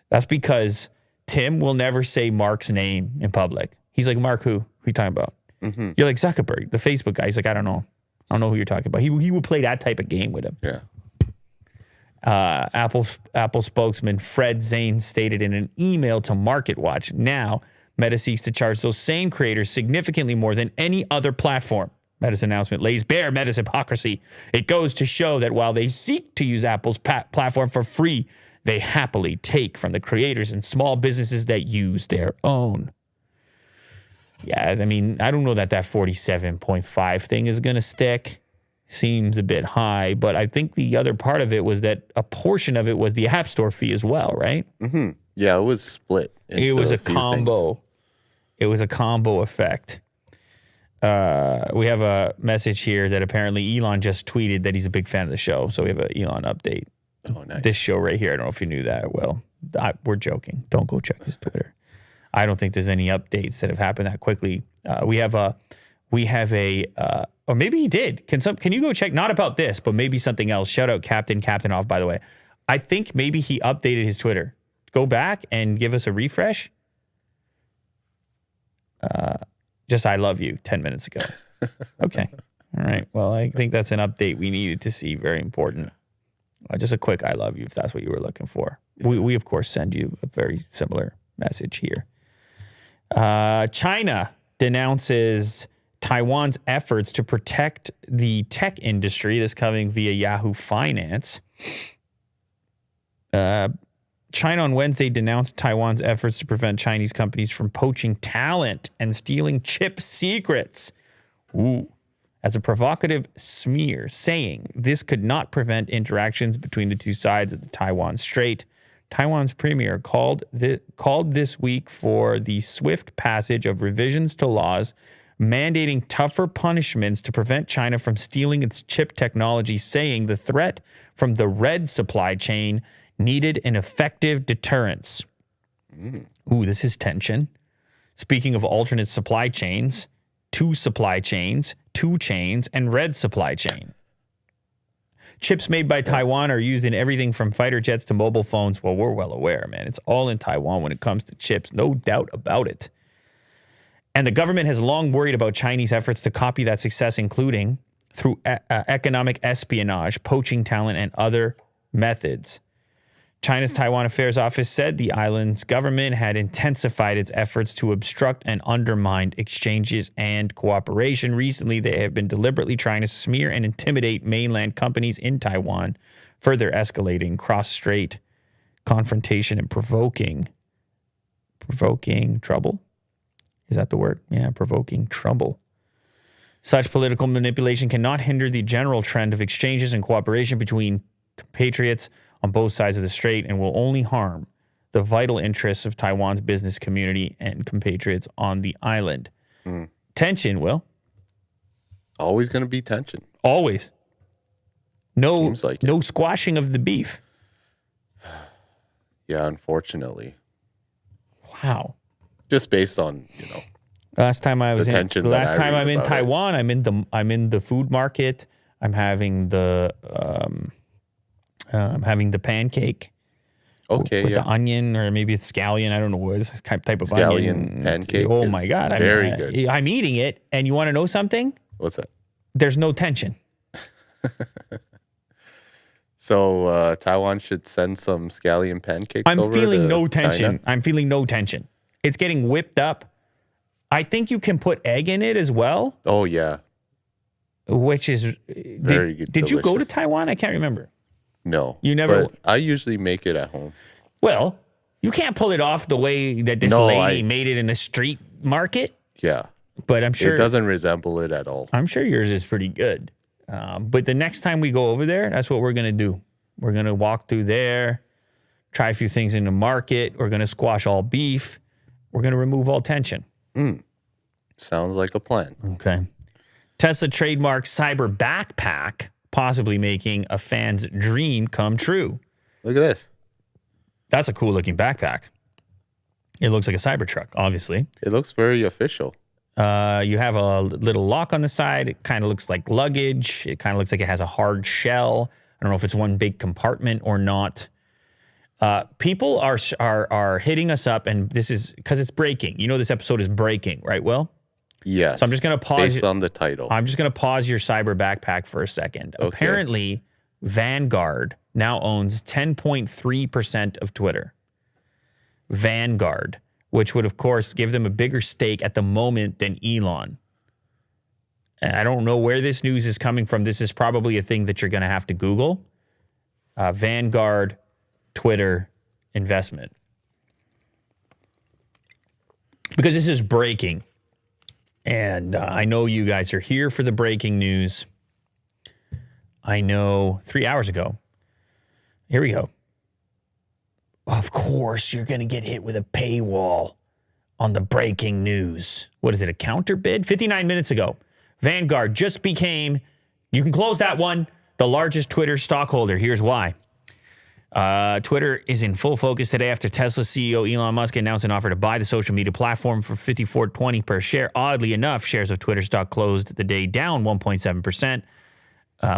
That's because Tim will never say Mark's name in public. He's like, Mark who? Who are you talking about? Mm-hmm. You're like Zuckerberg, the Facebook guy. He's like, I don't know. I don't know who you're talking about. He will play that type of game with him. Yeah. Apple spokesman Fred Zane stated in an email to MarketWatch, now Meta seeks to charge those same creators significantly more than any other platform. Meta's announcement lays bare Meta's hypocrisy. It goes to show that while they seek to use Apple's platform for free, they happily take from the creators and small businesses that use their own. Yeah, I mean, I don't know that 47.5 thing is going to stick. Seems a bit high, but I think the other part of it was that a portion of it was the App Store fee as well, right? Mm-hmm. Yeah, it was split. It was a combo. Things. It was a combo effect. We have a message here that apparently Elon just tweeted that he's a big fan of the show. So we have an Elon update. Oh, nice. This show right here. I don't know if you knew that. Well, we're joking. Don't go check his Twitter. I don't think there's any updates that have happened that quickly. We have a, or maybe he did. Can you go check? Not about this, but maybe something else. Shout out Captain Off, by the way. I think maybe he updated his Twitter. Go back and give us a refresh. Just I love you 10 minutes ago. Okay. All right. Well, I think that's an update we needed to see. Very important. Just a quick I love you if that's what you were looking for. We of course send you a very similar message here. China denounces Taiwan's efforts to protect the tech industry. This coming via Yahoo Finance. China on Wednesday denounced Taiwan's efforts to prevent Chinese companies from poaching talent and stealing chip secrets. As a provocative smear, saying this could not prevent interactions between the two sides of the Taiwan Strait. Taiwan's premier called this week for the swift passage of revisions to laws mandating tougher punishments to prevent China from stealing its chip technology, saying the threat from the red supply chain needed an effective deterrence. This is tension. Speaking of alternate supply chains, two chains, and red supply chain. Chips made by Taiwan are used in everything from fighter jets to mobile phones. Well, we're well aware, man. It's all in Taiwan when it comes to chips. No doubt about it. And the government has long worried about Chinese efforts to copy that success, including through economic espionage, poaching talent, and other methods. China's Taiwan Affairs Office said the island's government had intensified its efforts to obstruct and undermine exchanges and cooperation. Recently, they have been deliberately trying to smear and intimidate mainland companies in Taiwan, further escalating cross-strait confrontation and provoking trouble. Is that the word? Yeah, provoking trouble. Such political manipulation cannot hinder the general trend of exchanges and cooperation between compatriots on both sides of the strait and will only harm the vital interests of Taiwan's business community and compatriots on the island. Tension, Will. Always going to be tension. Always. No squashing of the beef. Yeah, unfortunately. Wow. Just based on, last time I'm in Taiwan, I'm in the food market. I'm having the pancake. Okay, with the onion, or maybe it's scallion. I don't know what it's type of onion pancake. Oh my God. Very good. I'm eating it, and you want to know something? What's that? There's no tension. So Taiwan should send some scallion pancakes over to I'm feeling no tension. China? I'm feeling no tension. It's getting whipped up. I think you can put egg in it as well. Oh, yeah. Which is very good. Did you go to Taiwan? I can't remember. No. You never. But I usually make it at home. Well, you can't pull it off the way that this lady made it in the street market. Yeah. But I'm sure it doesn't resemble it at all. I'm sure yours is pretty good. But the next time we go over there, that's what we're going to do. We're going to walk through there, try a few things in the market. We're going to squash all beef. We're going to remove all tension. Sounds like a plan. Okay. Tesla trademark cyber backpack, possibly making a fan's dream come true. Look at this. That's a cool looking backpack. It looks like a Cybertruck, obviously. It looks very official. You have a little lock on the side. It kind of looks like luggage. It kind of looks like it has a hard shell. I don't know if it's one big compartment or not. People are hitting us up, and this is because it's breaking. You know this episode is breaking, right, Will? Yes. So I'm just going to pause. Based on the title. I'm just going to pause your cyber backpack for a second. Okay. Apparently, Vanguard now owns 10.3% of Twitter. Vanguard, which would, of course, give them a bigger stake at the moment than Elon. And I don't know where this news is coming from. This is probably a thing that you're going to have to Google. Vanguard Twitter investment. Because this is breaking. And I know you guys are here for the breaking news. I know 3 hours ago. Here we go. Of course, you're going to get hit with a paywall on the breaking news. What is it, a counter bid? 59 minutes ago, Vanguard just became, you can close that one, the largest Twitter stockholder. Here's why. Twitter is in full focus today after Tesla CEO Elon Musk announced an offer to buy the social media platform for $54.20 per share. Oddly enough, shares of Twitter stock closed the day down 1.7%.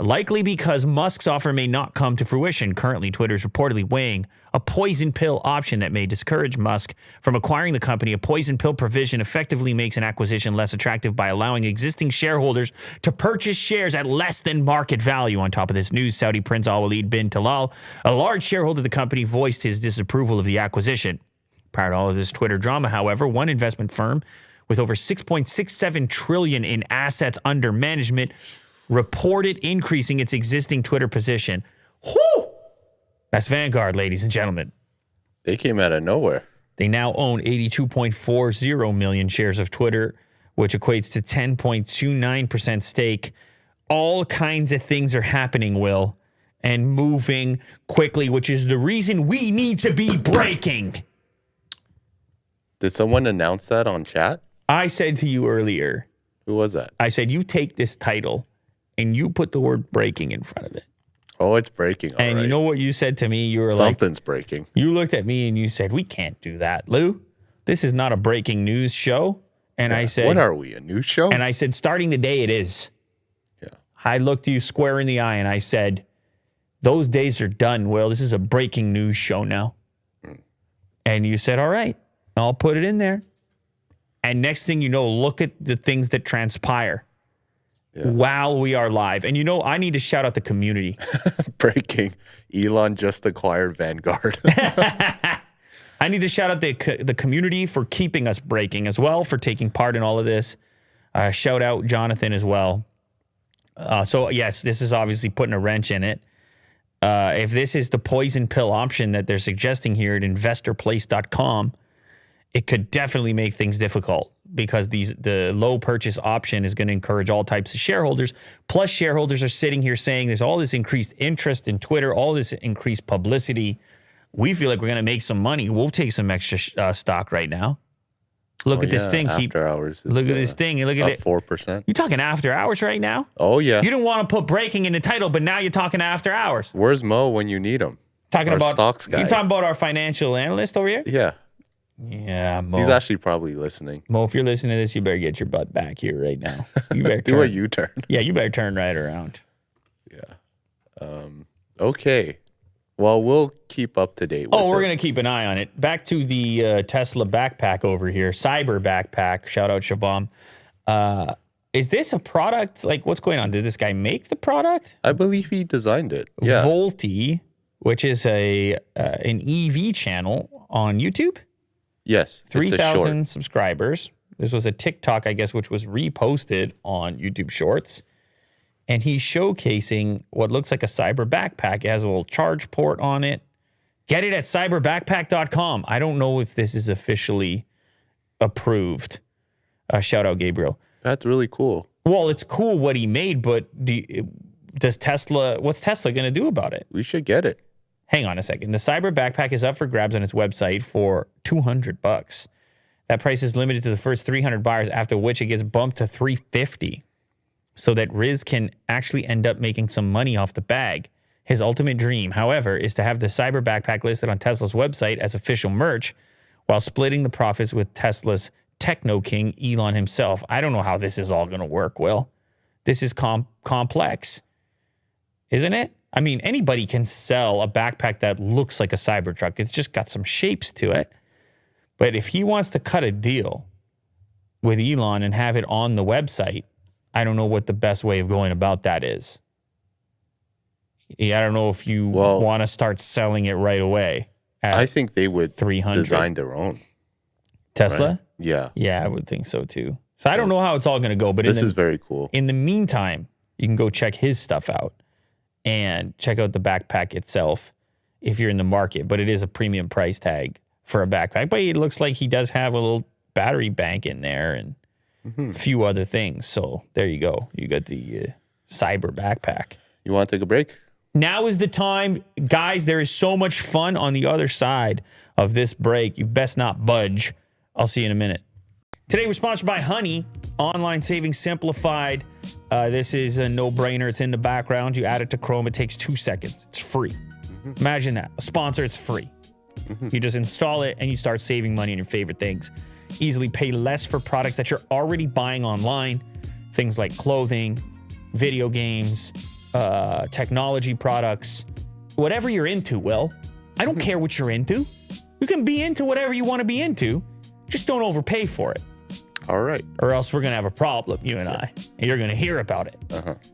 Likely because Musk's offer may not come to fruition. Currently, Twitter is reportedly weighing a poison pill option that may discourage Musk from acquiring the company. A poison pill provision effectively makes an acquisition less attractive by allowing existing shareholders to purchase shares at less than market value. On top of this news, Saudi Prince Al-Walid bin Talal, a large shareholder of the company, voiced his disapproval of the acquisition. Prior to all of this Twitter drama, however, one investment firm with over $6.67 trillion in assets under management reported increasing its existing Twitter position. Whew! That's Vanguard, ladies and gentlemen. They came out of nowhere. They now own 82.40 million shares of Twitter, which equates to 10.29% stake. All kinds of things are happening, Will, and moving quickly, which is the reason we need to be breaking. Did someone announce that on chat? I said to you earlier. Who was that? I said, you take this title and you put the word breaking in front of it. Oh, it's breaking. And right. You know what you said to me? You were Something's breaking. You looked at me and you said, we can't do that, Lou. This is not a breaking news show. And I said, what are we, a news show? And I said, starting today, it is. Yeah. I looked you square in the eye and I said, those days are done, Will. This is a breaking news show now. And you said, all right, I'll put it in there. And next thing you know, look at the things that transpire. Yeah. While we are live. And you know, I need to shout out the community. Breaking. Elon just acquired Vanguard. I need to shout out the community for keeping us breaking as well, for taking part in all of this. Shout out Jonathan as well. So, yes, this is obviously putting a wrench in it. If this is the poison pill option that they're suggesting here at investorplace.com, it could definitely make things difficult. Because the low purchase option is going to encourage all types of shareholders. Plus, shareholders are sitting here saying there's all this increased interest in Twitter, all this increased publicity. We feel like we're going to make some money. We'll take some extra stock right now. Look at this thing. After hours. Look at this thing. Look at it. 4%. You talking after hours right now? Oh, yeah. You didn't want to put breaking in the title, but now you're talking after hours. Where's Mo when you need him? Talking about stocks guy. You talking about our financial analyst over here? Yeah. Yeah, Mo. He's actually probably listening. Mo, if you're listening to this, you better get your butt back here right now. You better do a U-turn. Yeah, you better turn right around. Yeah. Okay. Well, we'll keep up to date with we're going to keep an eye on it. Back to the Tesla backpack over here. Cyber backpack. Shout out Shabam. Is this a product? Like, what's going on? Did this guy make the product? I believe he designed it. Yeah. Volti, which is an EV channel on YouTube. Yes. 3,000 subscribers. This was a TikTok, I guess, which was reposted on YouTube Shorts. And he's showcasing what looks like a cyber backpack. It has a little charge port on it. Get it at cyberbackpack.com. I don't know if this is officially approved. Shout out Gabriel. That's really cool. Well, it's cool what he made, but what's Tesla going to do about it? We should get it. Hang on a second. The Cyber backpack is up for grabs on its website for $200. That price is limited to the first 300 buyers, after which it gets bumped to $350, so that Riz can actually end up making some money off the bag. His ultimate dream, however, is to have the Cyber backpack listed on Tesla's website as official merch while splitting the profits with Tesla's techno king, Elon himself. I don't know how this is all going to work, Will. This is complex, isn't it? I mean, anybody can sell a backpack that looks like a Cybertruck. It's just got some shapes to it. But if he wants to cut a deal with Elon and have it on the website, I don't know what the best way of going about that is. Yeah, I don't know if you want to start selling it right away. I think they would 300. Design their own. Tesla? Right? Yeah. Yeah, I would think so too. So I don't know how it's all going to go, but this is very cool. In the meantime, you can go check his stuff out and check out the backpack itself if you're in the market. But it is a premium price tag for a backpack. But it looks like he does have a little battery bank in there and a few other things. So there you go. You got the Cyber backpack. You want to take a break? Now is the time. Guys, there is so much fun on the other side of this break. You best not budge. I'll see you in a minute. Today we're sponsored by Honey, online savings simplified. This is a no-brainer. It's in the background. You add it to Chrome. It takes 2 seconds. It's free. Imagine that. A sponsor, it's free. You just install it and you start saving money on your favorite things. Easily pay less for products that you're already buying online. Things like clothing, video games, technology products, whatever you're into, Will. I don't care what you're into. You can be into whatever you want to be into. Just don't overpay for it. All right. Or else we're going to have a problem, you and I. And you're going to hear about it.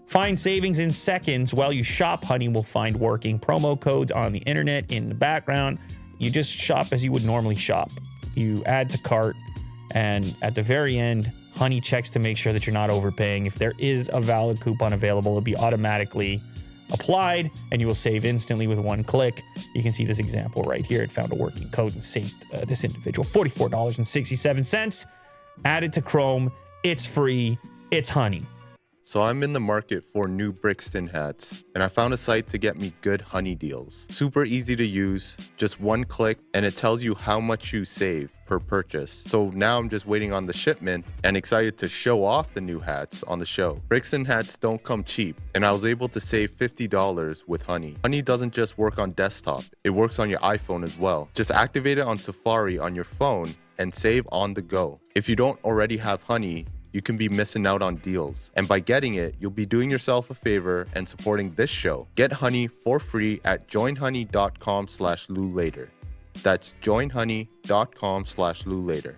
Find savings in seconds while you shop. Honey will find working promo codes on the internet in the background. You just shop as you would normally shop. You add to cart, and at the very end, Honey checks to make sure that you're not overpaying. If there is a valid coupon available, it'll be automatically applied, and you will save instantly with one click. You can see this example right here. It found a working code and saved this individual $44.67. Added to Chrome. It's free. It's Honey. So I'm in the market for new Brixton hats, and I found a site to get me good Honey deals. Super easy to use, just one click, and it tells you how much you save per purchase. So now I'm just waiting on the shipment and excited to show off the new hats on the show. Brixton hats don't come cheap, and I was able to save $50 with Honey. Honey doesn't just work on desktop, it works on your iPhone as well. Just activate it on Safari on your phone and save on the go. If you don't already have Honey, you can be missing out on deals. And by getting it, you'll be doing yourself a favor and supporting this show. Get Honey for free at joinhoney.com/LouLater. That's joinhoney.com/LouLater.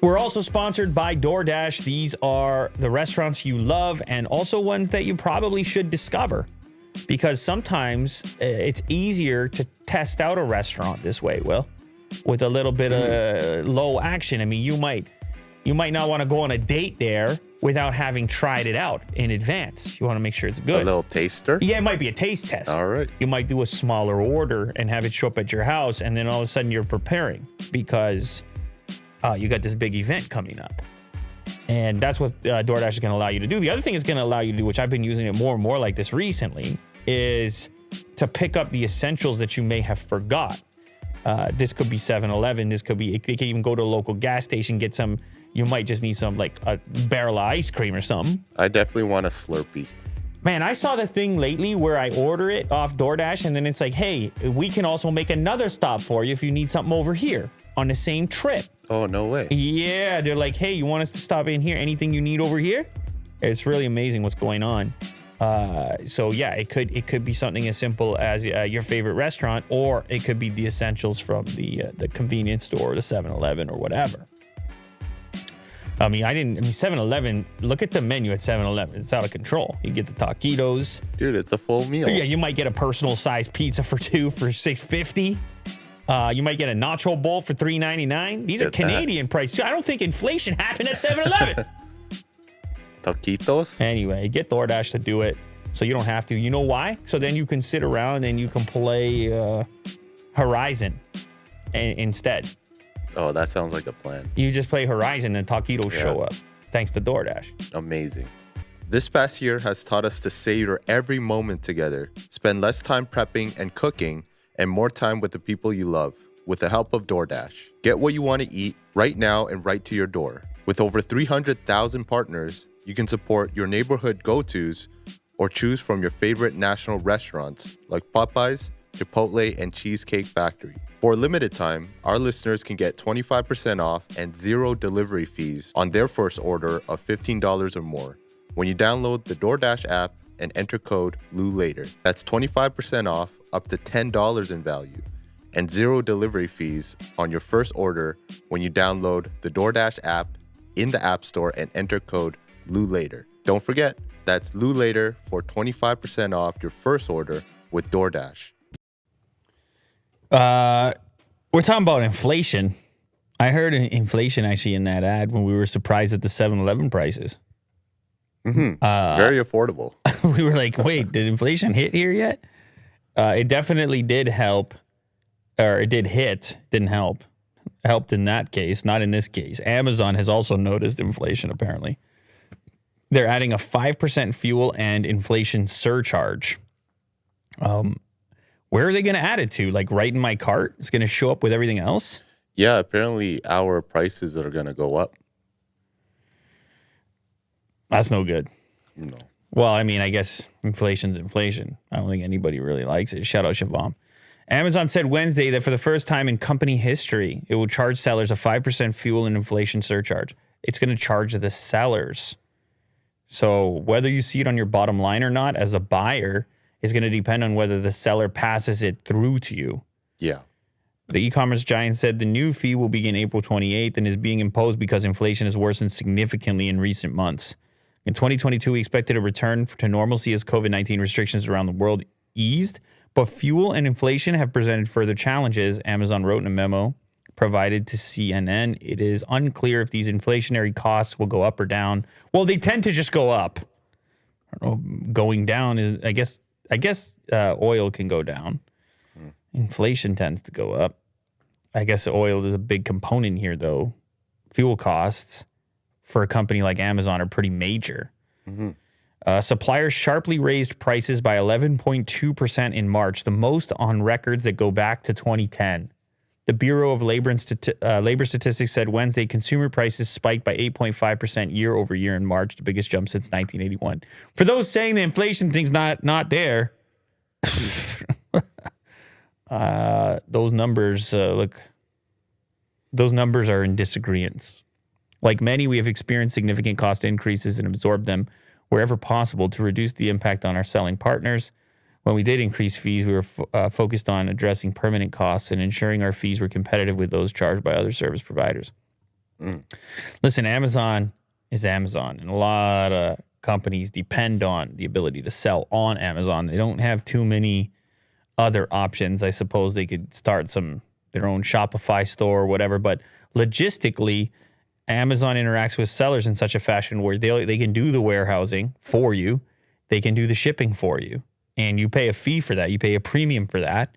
We're also sponsored by DoorDash. These are the restaurants you love and also ones that you probably should discover, because sometimes it's easier to test out a restaurant this way, Will, with a little bit of low action. I mean, you might not want to go on a date there without having tried it out in advance. You want to make sure it's good. A little taster? Yeah, it might be a taste test. All right. You might do a smaller order and have it show up at your house, and then all of a sudden you're preparing because you got this big event coming up. And that's what DoorDash is going to allow you to do. The other thing it's going to allow you to do, which I've been using it more and more like this recently, is to pick up the essentials that you may have forgot. This could be 7-Eleven. This could be, it could even go to a local gas station, get some. You might just need some, like a barrel of ice cream or something. I definitely want a Slurpee. Man, I saw the thing lately where I order it off DoorDash, and then it's like, hey, we can also make another stop for you if you need something over here on the same trip. Oh, no way. Yeah, they're like, hey, you want us to stop in here? Anything you need over here? It's really amazing what's going on. So yeah, it could be something as simple as your favorite restaurant, or it could be the essentials from the convenience store, or the 7-Eleven, or whatever. I mean, 7-Eleven, look at the menu at 7-Eleven. It's out of control. You get the taquitos. Dude, it's a full meal. Yeah, you might get a personal sized pizza for two for $6.50. You might get a nacho bowl for $3.99. These are Canadian prices. I don't think inflation happened at 7-Eleven. Taquitos? Anyway, get DoorDash to do it so you don't have to. You know why? So then you can sit around and you can play Horizon instead. Oh, that sounds like a plan. You just play Horizon and taquitos show up. Thanks to DoorDash. Amazing. This past year has taught us to savor every moment together, spend less time prepping and cooking, and more time with the people you love with the help of DoorDash. Get what you want to eat right now and right to your door. With over 300,000 partners, you can support your neighborhood go-tos or choose from your favorite national restaurants like Popeyes, Chipotle, and Cheesecake Factory. For a limited time, our listeners can get 25% off and 0 delivery fees on their first order of $15 or more when you download the DoorDash app and enter code LOULATER. That's 25% off up to $10 in value and 0 delivery fees on your first order when you download the DoorDash app in the App Store and enter code LOULATER. Don't forget, that's LOULATER for 25% off your first order with DoorDash. We're talking about inflation. I heard inflation actually in that ad when we were surprised at the 7-Eleven prices. Very affordable. We were like, wait, did inflation hit here yet? It definitely did help, or it did hit, didn't help. Helped in that case, not in this case. Amazon has also noticed inflation, apparently. They're adding a 5% fuel and inflation surcharge. Where are they going to add it to? Like right in my cart? It's going to show up with everything else? Yeah, apparently our prices are going to go up. That's no good. No. Well, I mean, I guess inflation's inflation. I don't think anybody really likes it. Shout out Shavam. Amazon said Wednesday that for the first time in company history, it will charge sellers a 5% fuel and inflation surcharge. It's going to charge the sellers. So whether you see it on your bottom line or not, as a buyer, is going to depend on whether the seller passes it through to you. Yeah. The e-commerce giant said the new fee will begin April 28th and is being imposed because inflation has worsened significantly in recent months. In 2022, we expected a return to normalcy as COVID-19 restrictions around the world eased, but fuel and inflation have presented further challenges, Amazon wrote in a memo provided to CNN. It is unclear if these inflationary costs will go up or down. Well, they tend to just go up. I don't know, going down is, I guess oil can go down. Inflation tends to go up. I guess oil is a big component here, though. Fuel costs for a company like Amazon are pretty major. Suppliers sharply raised prices by 11.2% in March, the most on records that go back to 2010. The Bureau of Labor Statistics said Wednesday consumer prices spiked by 8.5% year over year in March, the biggest jump since 1981. For those saying the inflation thing's not there, those numbers those numbers are in disagreement. Like many, we have experienced significant cost increases and absorbed them wherever possible to reduce the impact on our selling partners. When we did increase fees, we were focused on addressing permanent costs and ensuring our fees were competitive with those charged by other service providers. Listen, Amazon is Amazon, and a lot of companies depend on the ability to sell on Amazon. They don't have too many other options. I suppose they could start their own Shopify store or whatever, but logistically, Amazon interacts with sellers in such a fashion where they can do the warehousing for you, they can do the shipping for you, and you pay a fee for that. You pay a premium for that,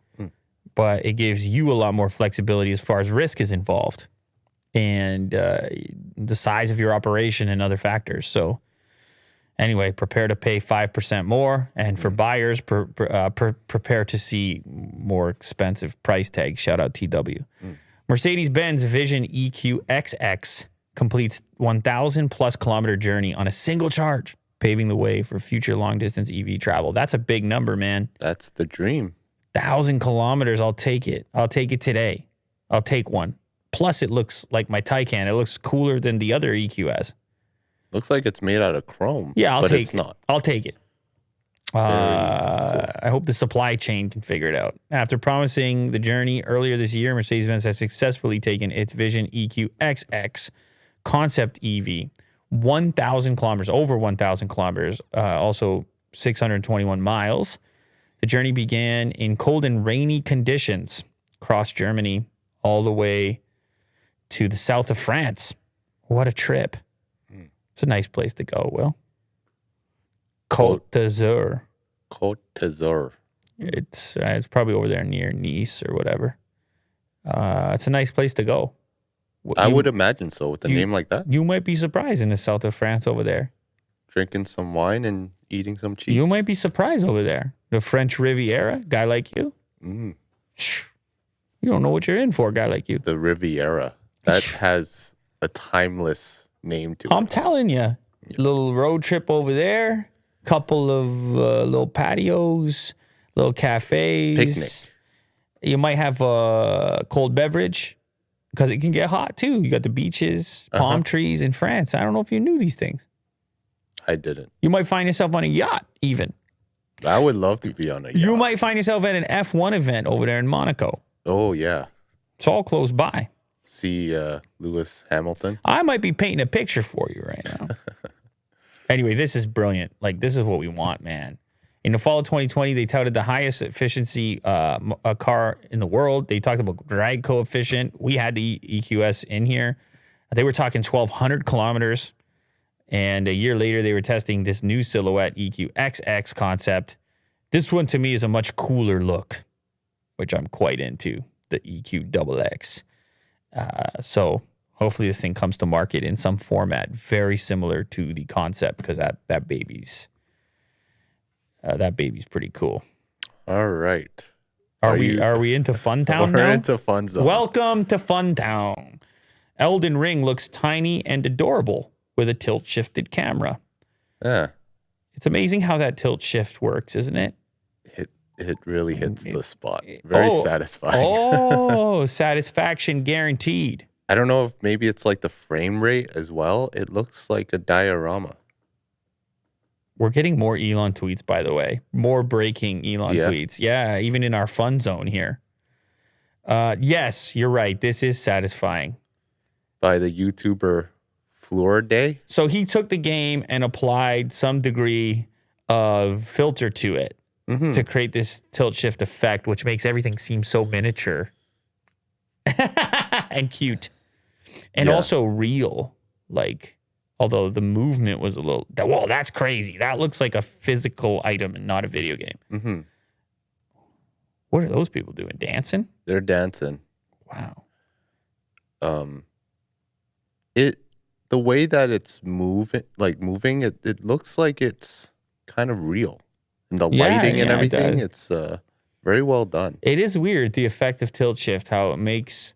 but it gives you a lot more flexibility as far as risk is involved and the size of your operation and other factors. So anyway, prepare to pay 5% more, and for buyers, prepare to see more expensive price tags. Shout out TW. Mercedes-Benz Vision EQXX completes 1,000 plus kilometer journey on a single charge, paving the way for future long distance EV travel. That's a big number, man. That's the dream. 1,000 kilometers. I'll take it. I'll take it today. I'll take one. Plus, it looks like my Taycan. It looks cooler than the other EQS. Looks like it's made out of chrome. Yeah, but it's not. I'll take it. Cool. I hope the supply chain can figure it out. After promising the journey earlier this year, Mercedes-Benz has successfully taken its Vision EQXX concept EV 1,000 kilometers, over 1,000 kilometers, also 621 miles. The journey began in cold and rainy conditions across Germany all the way to the south of France. What a trip. It's a nice place to go, Will. Côte d'Azur. Côte d'Azur. It's probably over there near Nice or whatever. It's a nice place to go. I would imagine so with a name like that. You might be surprised in the south of France over there. drinking some wine and eating some cheese. You might be surprised over there. The French Riviera, guy like you. Mm. You don't know what you're in for, a guy like you. The Riviera. That has a timeless name to I'm it. telling you, little road trip over there, couple of little patios, little cafes. Picnic. You might have a cold beverage because it can get hot too. You got the beaches, palm trees in France. I don't know if you knew these things. I didn't. You might find yourself on a yacht even. I would love to be on a yacht. You might find yourself at an F1 event over there in Monaco. Oh, yeah. It's all close by. See Lewis Hamilton. I might be painting a picture for you right now. Anyway, this is brilliant. Like, this is what we want, man. In the fall of 2020, they touted the highest efficiency car in the world. They talked about drag coefficient. We had the EQS in here. They were talking 1,200 kilometers. And a year later, they were testing this new silhouette EQXX concept. This one, to me, is a much cooler look, which I'm quite into, the EQXX. So hopefully this thing comes to market in some format very similar to the concept, because that baby's pretty cool. All right. Are we into Fun Town now? We're into Fun Zone. Welcome to Fun Town. Elden Ring looks tiny and adorable with a tilt-shifted camera. Yeah. It's amazing how that tilt shift works, isn't it? It really hits the spot. Very satisfying. Oh, satisfaction guaranteed. I don't know if maybe it's like the frame rate as well. It looks like a diorama. We're getting more Elon tweets, by the way. More breaking Elon tweets. Yeah, even in our fun zone here. Yes, you're right. This is satisfying. By the YouTuber Lorde. So he took the game and applied some degree of filter to it to create this tilt shift effect, which makes everything seem so miniature and cute and also real. Like, although the movement was a little, whoa, that's crazy. That looks like a physical item and not a video game. Mm-hmm. What are those people doing? Dancing? They're dancing. Wow. The way that it's moving, it looks like it's kind of real. And the lighting and everything, it's very well done. It is weird, the effect of tilt shift, how it makes...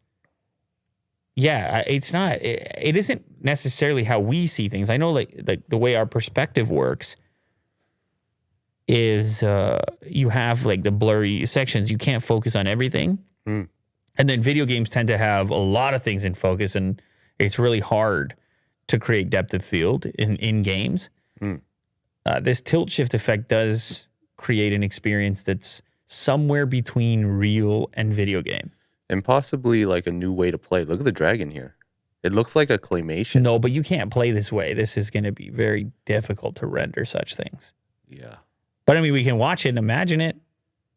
Yeah, it's not... It isn't necessarily how we see things. I know like the way our perspective works is you have like the blurry sections. You can't focus on everything. And then video games tend to have a lot of things in focus, and it's really hard to create depth of field in games. This tilt shift effect does create an experience that's somewhere between real and video game. And possibly like a new way to play. Look at the dragon here. It looks like a claymation. No, but you can't play this way. This is going to be very difficult to render such things. Yeah. But I mean, we can watch it and imagine it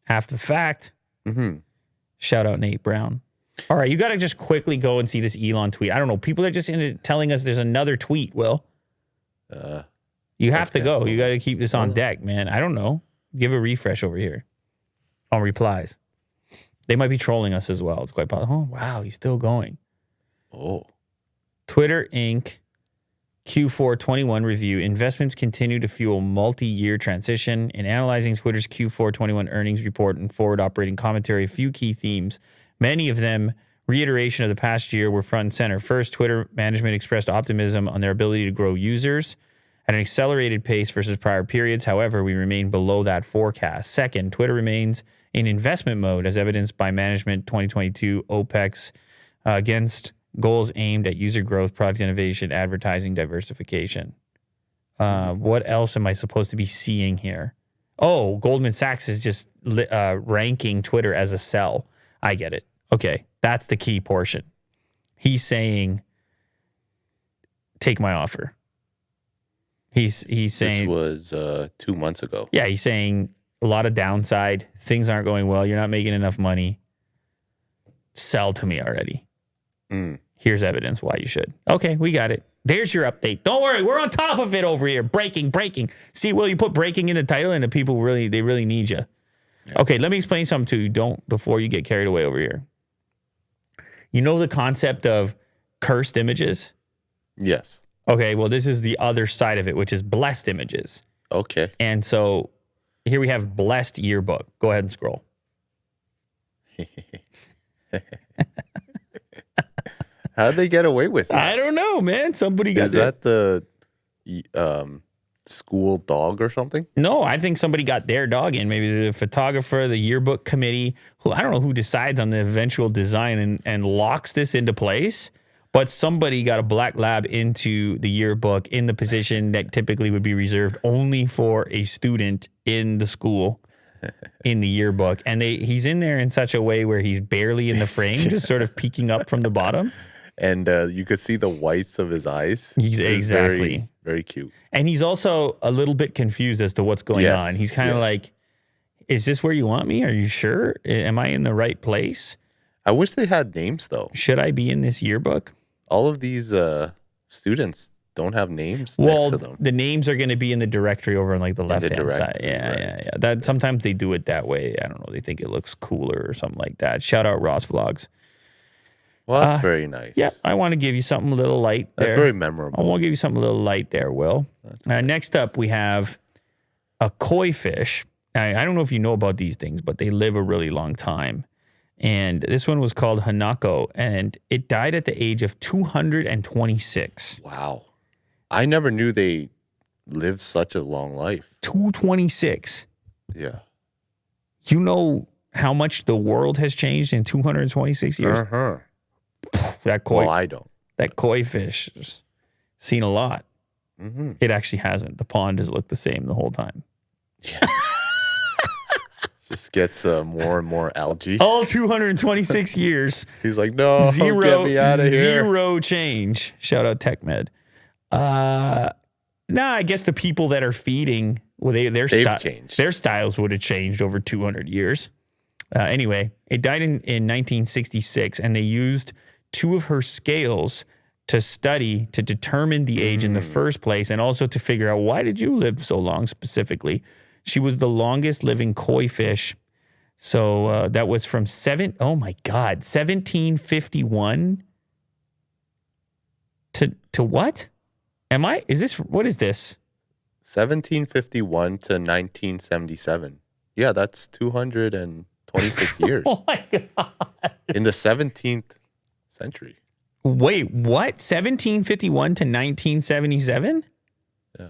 after the fact. Shout out Nate Brown. All right, you got to just quickly go and see this Elon tweet. I don't know. People are just telling us there's another tweet, Will. You have to go. You got to keep this on deck, man. I don't know. Give a refresh over here on replies. They might be trolling us as well. It's quite possible. Oh, wow. He's still going. Oh. Twitter Inc. Q4 21 review. Investments continue to fuel multi-year transition. In analyzing Twitter's Q4 21 earnings report and forward operating commentary, a few key themes. Many of them, reiteration of the past year, were front and center. First, Twitter management expressed optimism on their ability to grow users at an accelerated pace versus prior periods. However, we remain below that forecast. Second, Twitter remains in investment mode, as evidenced by management 2022 OPEX against goals aimed at user growth, product innovation, advertising, diversification. What else am I supposed to be seeing here? Oh, Goldman Sachs is just ranking Twitter as a sell. I get it. Okay, that's the key portion. He's saying, take my offer. He's saying... This was 2 months ago. Yeah, he's saying a lot of downside. Things aren't going well. You're not making enough money. Sell to me already. Here's evidence why you should. Okay, we got it. There's your update. Don't worry, we're on top of it over here. Breaking. See, Will, you put breaking in the title and the people really need you. Yeah. Okay, let me explain something to you. Before you get carried away over here. You know the concept of cursed images? Yes. Okay, well, this is the other side of it, which is blessed images. Okay. And so here we have blessed yearbook. Go ahead and scroll. How'd they get away with it? I don't know, man. Somebody got Is that the school dog or something? No, I think somebody got their dog in. Maybe the photographer, the yearbook committee, who I don't know who decides on the eventual design and locks this into place. But somebody got a black lab into the yearbook in the position that typically would be reserved only for a student in the school in the yearbook. And he's in there in such a way where he's barely in the frame, just sort of peeking up from the bottom. And you could see the whites of his eyes. He's exactly. Very, very cute. And he's also a little bit confused as to what's going on. He's kind of like, is this where you want me? Are you sure? Am I in the right place? I wish they had names, though. Should I be in this yearbook? All of these students don't have names next to them. The names are going to be in the directory over on like the left-hand side. Yeah. That sometimes they do it that way. I don't know. They think it looks cooler or something like that. Shout out Ross Vlogs. Well, that's very nice. Yeah, I want to give you something a little light there. That's very memorable. I want to give you something a little light there, Will. Next up, we have a koi fish. I don't know if you know about these things, but they live a really long time. And this one was called Hanako, and it died at the age of 226. Wow. I never knew they lived such a long life. 226. Yeah. You know how much the world has changed in 226 years? Uh-huh. That koi, Well, I don't. That koi fish has seen a lot. Mm-hmm. It actually hasn't. The pond has looked the same the whole time. Yeah. Just gets more and more algae. All 226 years. He's like, no, get me out of here. Zero change. Shout out TechMed. I guess the people that are feeding, well, they've changed. Their styles would have changed over 200 years. Anyway, it died in 1966, and they used two of her scales to determine the age in the first place, and also to figure out, why did you live so long specifically? She was the longest living koi fish. So that was from 1751 to what? What is this? 1751 to 1977. Yeah, that's 226 years. Oh my God. In the 17th century. Wait, what? 1751 to 1977? Yeah.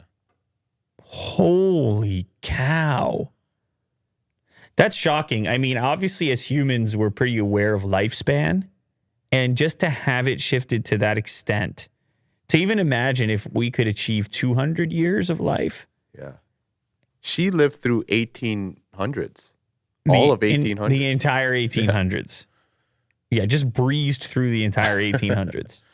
Holy cow. That's shocking. I mean, obviously, as humans, we're pretty aware of lifespan. And just to have it shifted to that extent, to even imagine if we could achieve 200 years of life. Yeah. She lived through 1800s. All of 1800s. The entire 1800s. Yeah, just breezed through the entire 1800s.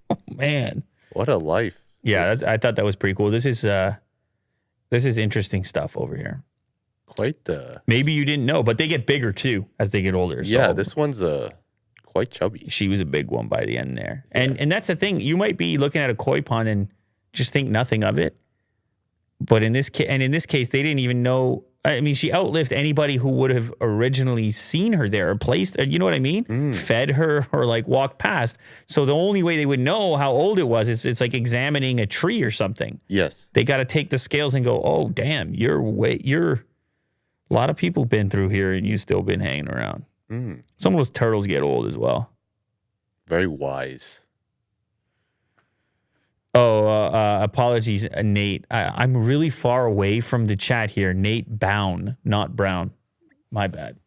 Oh, man. What a life. Yeah, I thought that was pretty cool. This is interesting stuff over here. Quite. Maybe you didn't know, but they get bigger too as they get older. Yeah, so this one's quite chubby. She was a big one by the end there. And that's the thing. You might be looking at a koi pond and just think nothing of it. But in this case, they didn't even know. I mean, she outlived anybody who would have originally seen her there or placed, you know what I mean? Fed her or like walked past. So the only way they would know how old it was is it's like examining a tree or something. Yes. They got to take the scales and go, oh, damn, a lot of people been through here and you still been hanging around. Some of those turtles get old as well. Very wise. Oh, apologies, Nate. I'm really far away from the chat here. Nate Bown, not Brown. My bad.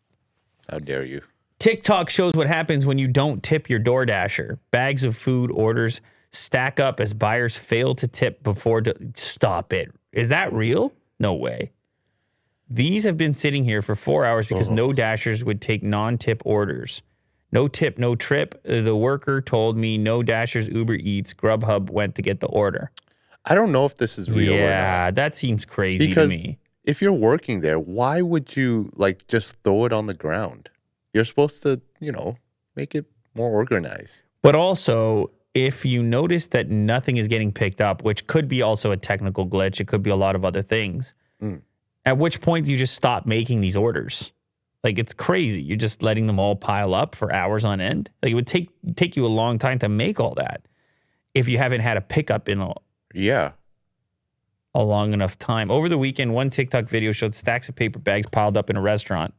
How dare you? TikTok shows what happens when you don't tip your DoorDasher. Bags of food orders stack up as buyers fail to tip before... Stop it. Is that real? No way. These have been sitting here for 4 hours because no Dashers would take non-tip orders. No tip, no trip. The worker told me no Dashers, Uber Eats, Grubhub went to get the order. I don't know if this is real or not. Yeah, that seems crazy to me. If you're working there, why would you just throw it on the ground? You're supposed to, make it more organized. But also, if you notice that nothing is getting picked up, which could be also a technical glitch, it could be a lot of other things. At which point do you just stop making these orders? Like, it's crazy. You're just letting them all pile up for hours on end. Like, it would take you a long time to make all that. if you haven't had a pickup in Yeah. a long enough time. Over the weekend, one TikTok video showed stacks of paper bags piled up in a restaurant.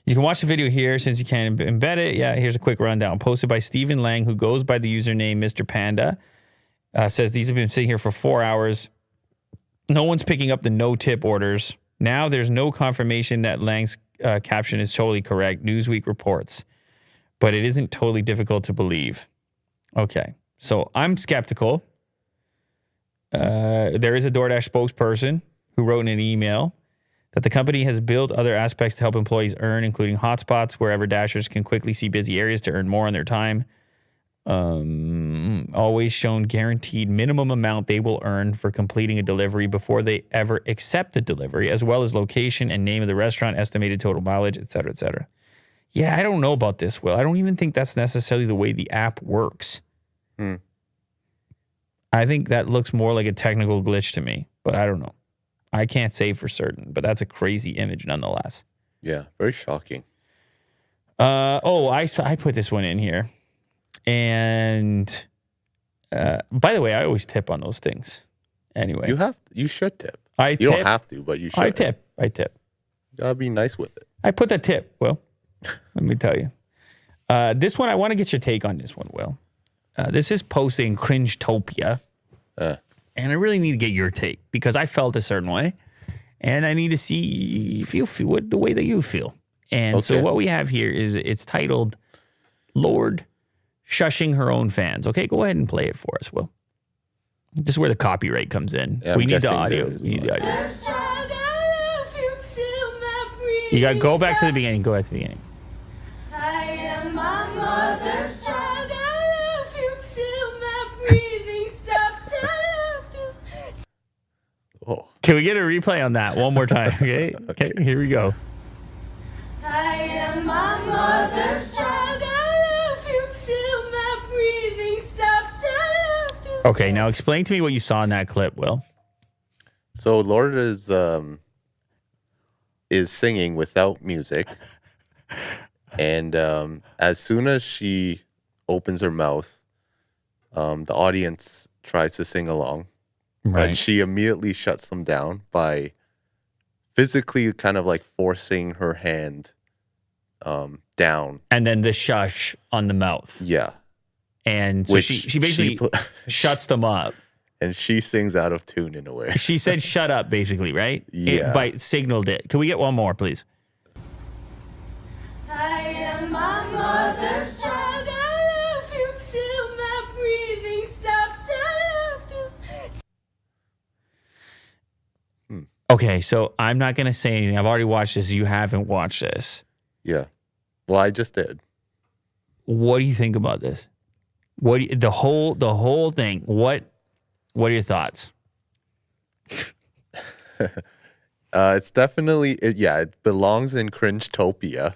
You can watch the video here since you can't embed it. Yeah, here's a quick rundown. Posted by Stephen Lang, who goes by the username Mr. Panda. Says these have been sitting here for 4 hours. No one's picking up the no-tip orders. Now there's no confirmation that Lang's caption is totally correct. Newsweek reports. But it isn't totally difficult to believe. Okay, so I'm skeptical. There is a DoorDash spokesperson who wrote in an email that the company has built other aspects to help employees earn, including hotspots wherever Dashers can quickly see busy areas to earn more on their time. Always shown guaranteed minimum amount they will earn for completing a delivery before they ever accept the delivery, as well as location and name of the restaurant, estimated total mileage, et cetera, et cetera. Yeah, I don't know about this, Will. I don't even think that's necessarily the way the app works. I think that looks more like a technical glitch to me, but I don't know. I can't say for certain, but that's a crazy image nonetheless. Yeah, very shocking. I put this one in here. And by the way, I always tip on those things. Anyway. You should tip. You don't have to, but you should. I tip. You gotta be nice with it. I put that tip, Will. Let me tell you. This one, I want to get your take on this one, Will. This is posted in Cringetopia. And I really need to get your take because I felt a certain way. And I need to see if you feel the way that you feel. And so what we have here is it's titled Lorde Shushing Her Own Fans. Okay, go ahead and play it for us, Will. This is where the copyright comes in. Yeah, we need the audio. You got to go back to the beginning. Go back to the beginning. I am my mother's child. I love you till my breathing stops. I love you. Oh. Can we get a replay on that one more time? Okay, here we go. I am my mother's child. I love you till my breathing stops. I love you. Okay, now explain to me what you saw in that clip, Will. So Lorde is singing without music. And as soon as she opens her mouth, the audience tries to sing along. Right. But she immediately shuts them down by physically kind of like forcing her hand down. And then the shush on the mouth. Yeah. And so she basically shuts them up. And she sings out of tune in a way. She said shut up, basically, right? Yeah. But signaled it. Can we get one more, please? I am my mother's child. I love you till my breathing stops. I love you. Okay, so I'm not going to say anything. I've already watched this. You haven't watched this. Yeah. Well, I just did. What do you think about this? The whole thing? What are your thoughts? It's definitely it belongs in Cringetopia,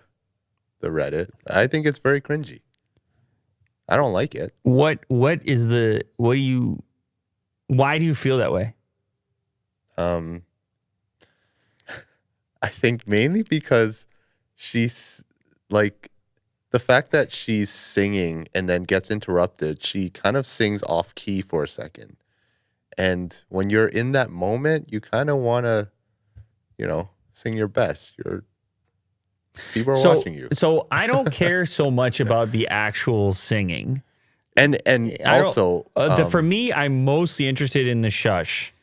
the Reddit. I think it's very cringy. I don't like it. Why do you feel that way? I think mainly because she's like the fact that she's singing and then gets interrupted, she kind of sings off key for a second. And when you're in that moment, you kind of want to, sing your best. People are watching you. So I don't care so much about the actual singing. And also, for me, I'm mostly interested in the shush.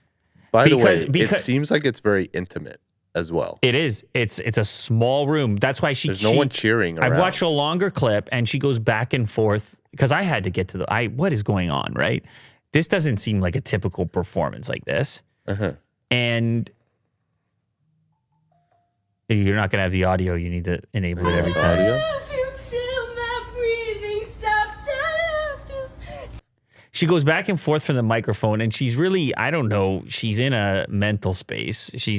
By the way, it seems like it's very intimate as well. It is. It's a small room. That's why there's no one cheering around. I've watched a longer clip, and she goes back and forth because I had to get to what is going on, right? This doesn't seem like a typical performance like this. And you're not going to have the audio. You need to enable it every time. She goes back and forth from the microphone, and she's really, I don't know, she's in a mental space. She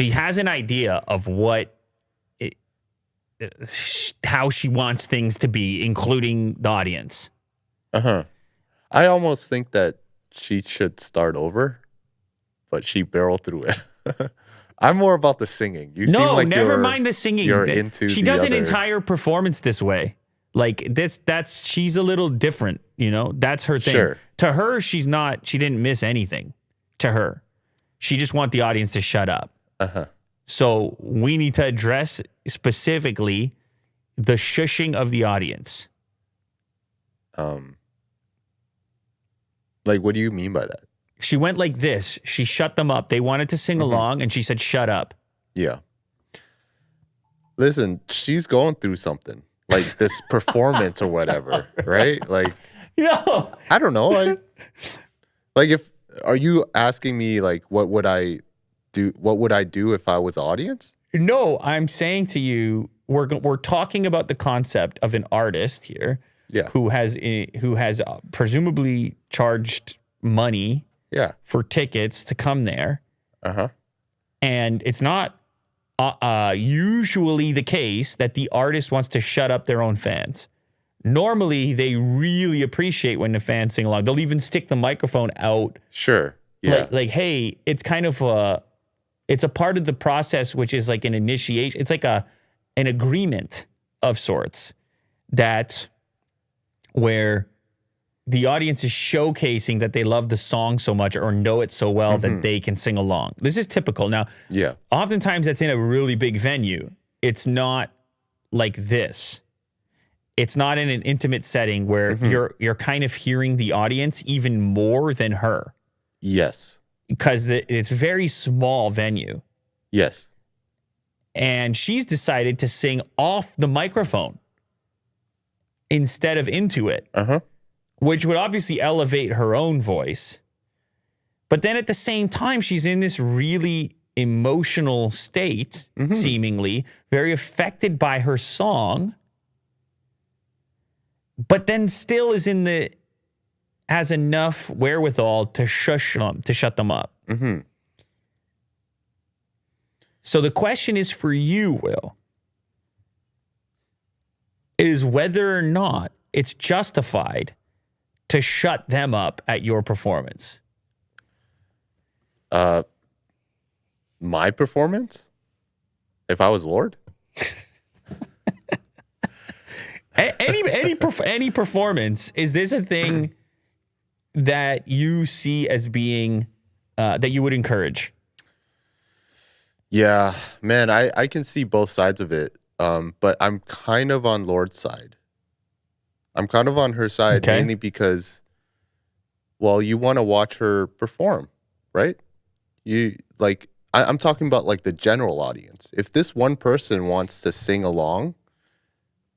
has an idea of how she wants things to be, including the audience. I almost think that she should start over, but she barreled through it. I'm more about the singing. You seem like never mind the singing. You're into she does an entire performance this way. Like she's a little different, you know? That's her thing. Sure. To her, she didn't miss anything. To her. She just want the audience to shut up. Uh-huh. So we need to address specifically the shushing of the audience. Like, what do you mean by that? She went like this. She shut them up. They wanted to sing along, and she said, shut up. Yeah. Listen, she's going through something. Like this performance or whatever, right? Like, No. I don't know. Are you asking me like what would I do if I was the audience? No, I'm saying to you, we're talking about the concept of an artist here, Yeah. who has presumably charged money, Yeah. for tickets to come there, Uh-huh. and it's not usually the case that the artist wants to shut up their own fans. Normally, they really appreciate when the fans sing along. They'll even stick the microphone out. Sure. Yeah. Like, hey, it's kind of it's a part of the process, which is like an initiation. It's like an agreement of sorts where the audience is showcasing that they love the song so much or know it so well that they can sing along. This is typical. Now, Yeah. oftentimes that's in a really big venue. It's not like this. It's not in an intimate setting where you're kind of hearing the audience even more than her, Yes. because it's a very small venue. Yes. And she's decided to sing off the microphone instead of into it, Uh-huh. which would obviously elevate her own voice. But then at the same time, she's in this really emotional state, seemingly very affected by her song, but then still has enough wherewithal to shut them up. Mm-hmm. So the question is for you, Will, is whether or not it's justified to shut them up at your performance. My performance? If I was Lorde? Any performance, is this a thing that you see as being that you would encourage? Yeah, man, I can see both sides of it. But I'm kind of on Lorde's side. I'm kind of on her side, Okay. mainly because, well, you want to watch her perform, right? I'm talking about like the general audience. If this one person wants to sing along,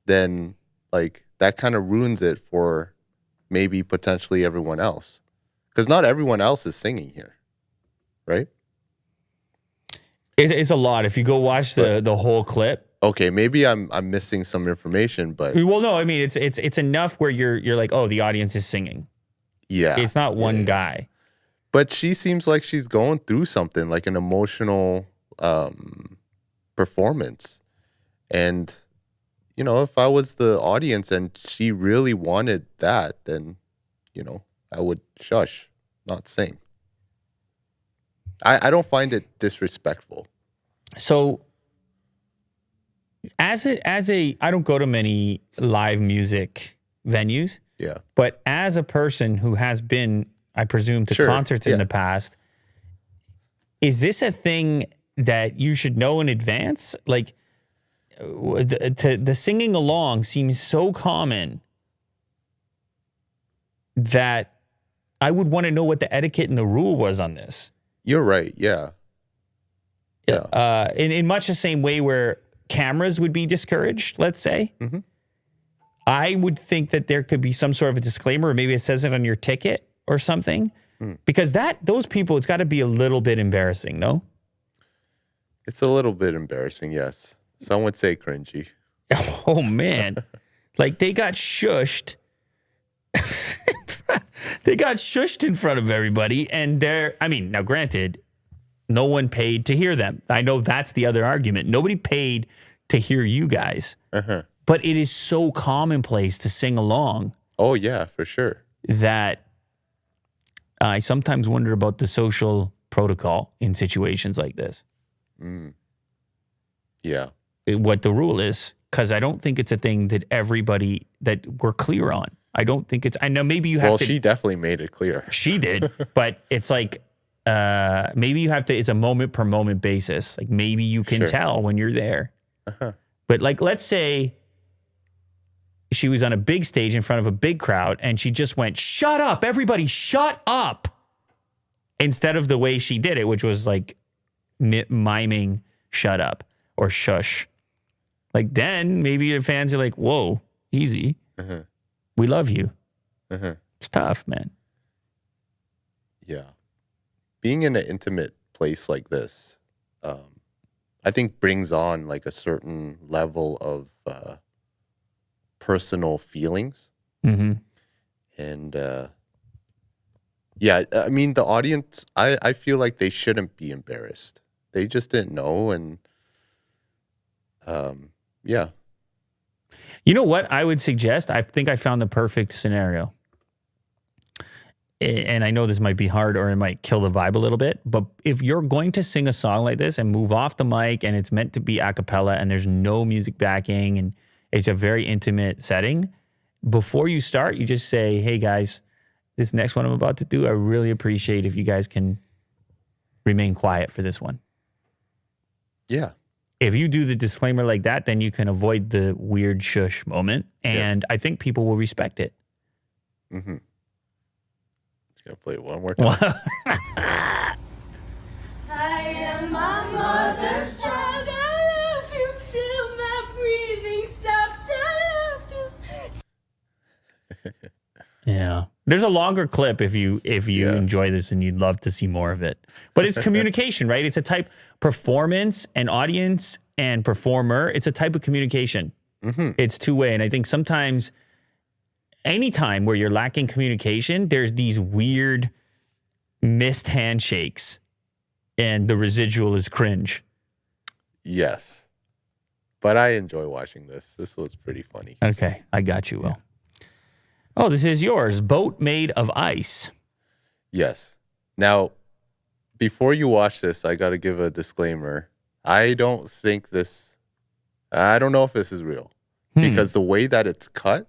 then like that kind of ruins it for maybe potentially everyone else, because not everyone else is singing here, right? It's a lot. If you go watch the whole clip. Okay, maybe I'm missing some information, but Well, no, I mean it's enough where you're like, oh, the audience is singing. yeah, It's not one yeah. guy. But she seems like she's going through something, like an emotional performance. And, you know, if I was the audience and she really wanted that, then, you know, I would shush, not sing. I don't find it disrespectful. So I don't go to many live music venues, Yeah. but as a person who has been, I presume, to Sure, concerts in yeah. the past, is this a thing that you should know in advance? Like, the singing along seems so common that I would want to know what the etiquette and the rule was on this. You're right. Yeah. Yeah. In much the same way where cameras would be discouraged, let's say. Mhm. I would think that there could be some sort of a disclaimer, or maybe it says it on your ticket or something, because those people, it's got to be a little bit embarrassing, no? It's a little bit embarrassing, yes. Some would say cringy. Oh man, like they got shushed. They got shushed in front of everybody, and now granted, no one paid to hear them. I know that's the other argument. Nobody paid to hear you guys, but it is so commonplace to sing along Oh, yeah, for sure. that I sometimes wonder about the social protocol in situations like this. Yeah. What the rule is, because I don't think it's a thing that everybody that we're clear on. I don't think it's. I know maybe you have Well, to. she definitely made it clear. She did, but it's like maybe you have to. It's a moment per moment basis. Like maybe you can tell when you're there. But like, let's say she was on a big stage in front of a big crowd, and she just went, "Shut up, everybody, shut up," instead of the way she did it, which was like miming "shut up" or "shush." Like then maybe the fans are like, "Whoa, easy." We love you. It's tough, man. Yeah. Being in an intimate place like this, I think brings on like a certain level of personal feelings. And yeah, I mean, the audience, I feel like they shouldn't be embarrassed. They just didn't know. And yeah. You know what I would suggest? I think I found the perfect scenario. And I know this might be hard or it might kill the vibe a little bit, but if you're going to sing a song like this and move off the mic and it's meant to be a cappella and there's no music backing and it's a very intimate setting, before you start, you just say, "Hey guys, this next one I'm about to do, I really appreciate if you guys can remain quiet for this one." Yeah. If you do the disclaimer like that, then you can avoid the weird shush moment. And I think people will respect it. Just gotta play it one more time. I am my mother's child. I love you till my breathing stops. I love you. Yeah. There's a longer clip if you enjoy this and you'd love to see more of it. But it's communication, right? It's a type performance and audience and performer. It's a type of communication. It's two-way. And I think sometimes anytime where you're lacking communication, there's these weird missed handshakes and the residual is cringe. Yes. But I enjoy watching this. This was pretty funny. Okay. I got you, Will. Oh, this is yours. Boat made of ice. Yes. Now, before you watch this, I got to give a disclaimer. I don't know if this is real because the way that it's cut,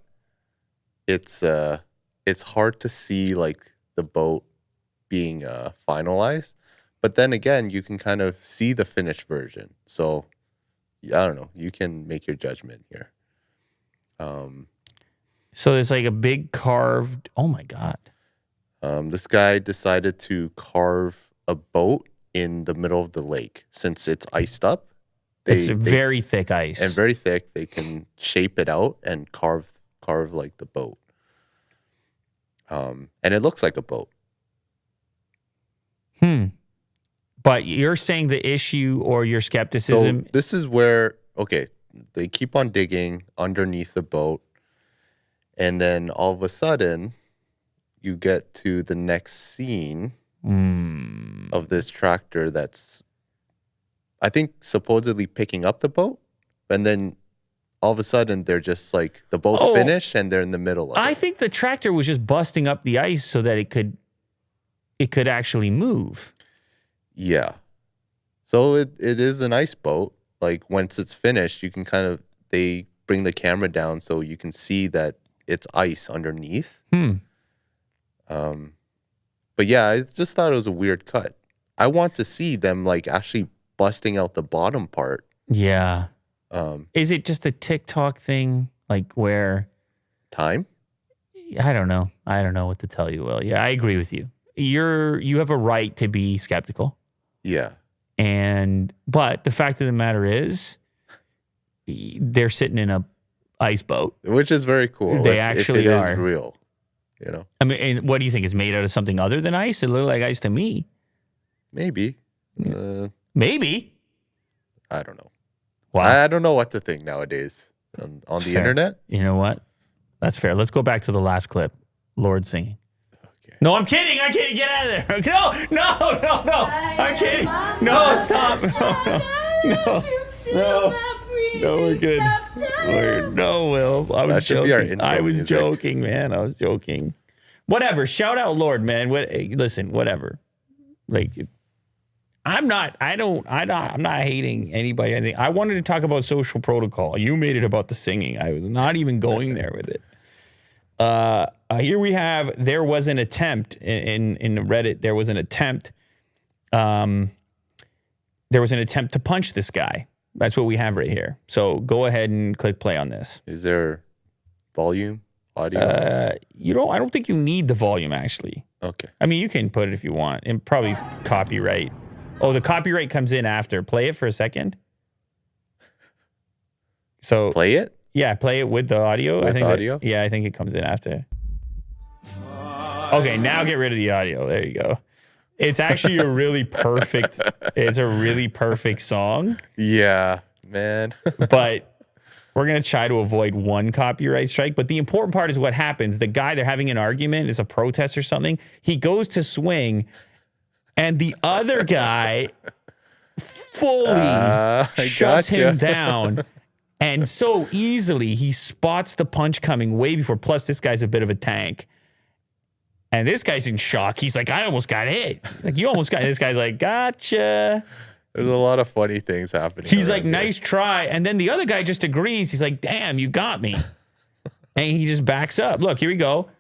it's hard to see like the boat being finalized. But then again, you can kind of see the finished version. So I don't know. You can make your judgment here. So there's like a big carved, oh my God. This guy decided to carve a boat in the middle of the lake. Since it's iced up, It's very thick ice. And very thick. They can shape it out and carve like the boat. And it looks like a boat. But you're saying the issue or your skepticism. So this is where, okay, they keep on digging underneath the boat. And then all of a sudden, you get to the next scene of this tractor that's, I think, supposedly picking up the boat. And then all of a sudden, they're just like, the boat's finished and they're in the middle of it. I think the tractor was just busting up the ice so that it could actually move. Yeah. So it is an ice boat. Like once it's finished, you can they bring the camera down so you can see that it's ice underneath. But yeah, I just thought it was a weird cut. I want to see them like actually busting out the bottom part. Yeah. Is it just a TikTok thing? Like where time? I don't know. I don't know what to tell you, Will. Yeah, I agree with you. You have a right to be skeptical. Yeah. But the fact of the matter is they're sitting in a ice boat. Which is very cool. They actually if it are. Is real. You know? I mean, and what do you think? It's made out of something other than ice? It looked like ice to me. Maybe. Maybe. I don't know. Wow. I don't know what to think nowadays on the internet. You know what? That's fair. Let's go back to the last clip. Lorde singing. Okay. No, I'm kidding. I can't get out of there. No. I'm kidding. No, stop. No, we're good. No, Will. I was joking. I was joking, man. I was joking. Whatever. Shout out Lorde, man. Listen, whatever. Like, I'm not hating anybody. I wanted to talk about social protocol. You made it about the singing. I was not even going there with it. Here we have, there was an attempt in Reddit. There was an attempt. There was an attempt to punch this guy. That's what we have right here. So go ahead and click play on this. Is there volume, audio? I don't think you need the volume, actually. Okay. I mean, you can put it if you want. And probably copyright. Oh, the copyright comes in after. Play it for a second. So Play it? Yeah, play it with the audio. With I think audio? I think it comes in after. Okay, now get rid of the audio. There you go. It's actually a really perfect. It's a really perfect song. Yeah, man. But we're gonna try to avoid one copyright strike. But the important part is what happens. The guy, they're having an argument. It's a protest or something. He goes to swing, and the other guy fully shuts him down. And so easily, he spots the punch coming way before. Plus, this guy's a bit of a tank. And this guy's in shock. He's like, I almost got hit. He's like, you almost got hit. This guy's like, gotcha. There's a lot of funny things happening. He's like, nice try. And then the other guy just agrees. He's like, damn, you got me. And he just backs up. Look, here we go.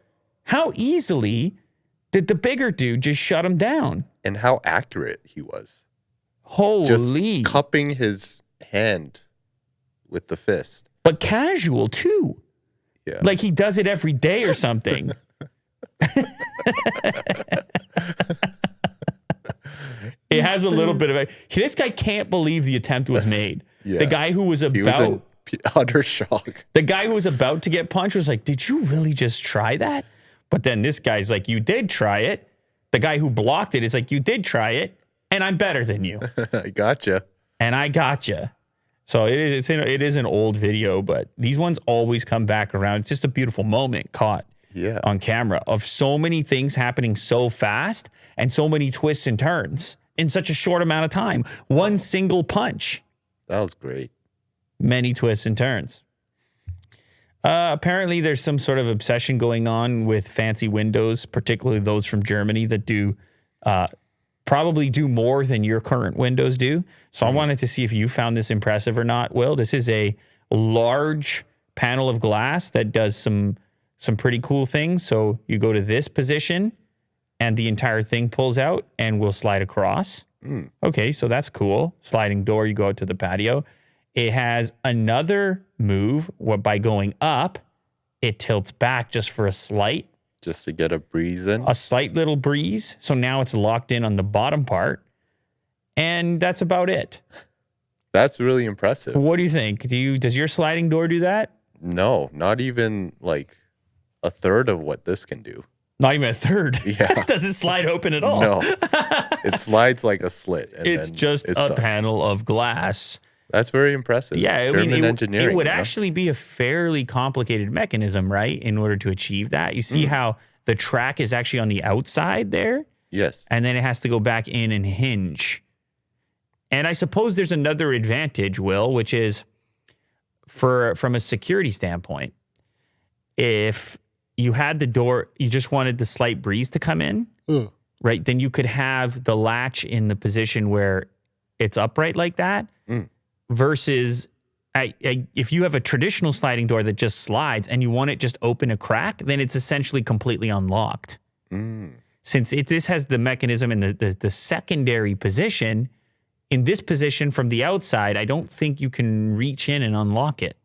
How easily did the bigger dude just shut him down? And how accurate he was. Holy. Just cupping his hand with the fist. But casual, too. Yeah. Like he does it every day or something. It has a little bit of a. This guy can't believe the attempt was made. Yeah. The guy who was about utter shock. The guy who was about to get punched was like, "Did you really just try that?" But then this guy's like, "You did try it." The guy who blocked it is like, "You did try it, and I'm better than you." I gotcha. And I gotcha. So it is an old video, but these ones always come back around. It's just a beautiful moment caught. Yeah. On camera of so many things happening so fast and so many twists and turns in such a short amount of time. One single punch. That was great. Many twists and turns. Apparently, there's some sort of obsession going on with fancy windows, particularly those from Germany that do probably do more than your current windows do. So I wanted to see if you found this impressive or not, Will. This is a large panel of glass that does some pretty cool things. So you go to this position and the entire thing pulls out and will slide across. Okay, so that's cool. Sliding door, you go out to the patio. It has another move where by going up, it tilts back just for a slight. Just to get a breeze in. A slight little breeze. So now it's locked in on the bottom part. And that's about it. That's really impressive. What do you think? Does your sliding door do that? No, not even like a third of what this can do. Not even a third. Yeah. It doesn't slide open at all. No. It slides like a slit. And it's just a done. panel of glass. That's very impressive. Yeah, German engineering. It would actually be a fairly complicated mechanism, right, in order to achieve that. You see how the track is actually on the outside there? Yes. And then it has to go back in and hinge. And I suppose there's another advantage, Will, which is from a security standpoint. If you had the door, you just wanted the slight breeze to come in, right? Then you could have the latch in the position where it's upright like that. Versus if you have a traditional sliding door that just slides and you want it just open a crack, then it's essentially completely unlocked. Since this has the mechanism in the secondary position, in this position from the outside, I don't think you can reach in and unlock it.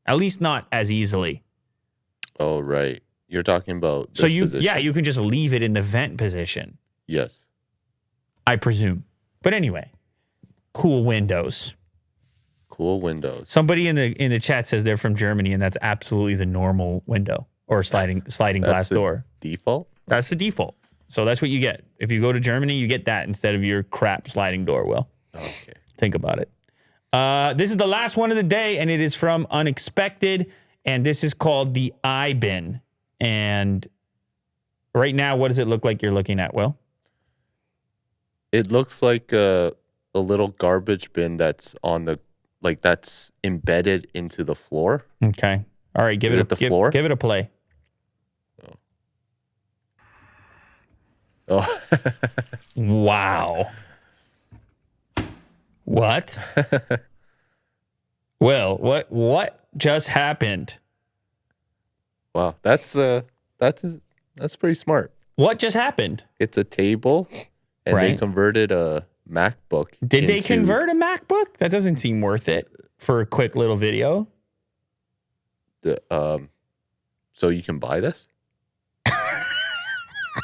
At least not as easily. Oh, right. You're talking about this position. Yeah, you can just leave it in the vent position. Yes. I presume. But anyway, cool windows. Cool windows. Somebody in the chat says they're from Germany, and that's absolutely the normal window or sliding glass door. Default? That's the default. So that's what you get. If you go to Germany, you get that instead of your crap sliding door, Will. Okay. Think about it. This is the last one of the day, and it is from Unexpected, and this is called the iBin. And right now, what does it look like you're looking at, Will? It looks like a little garbage bin that's on the, like that's embedded into the floor. Okay. All right. Give it a play. Oh. Wow. What? Well, what just happened? Wow, that's pretty smart. What just happened? It's a table, and they Right. converted a MacBook. Did they into convert a MacBook? That doesn't seem worth it for a quick little video. So you can buy this?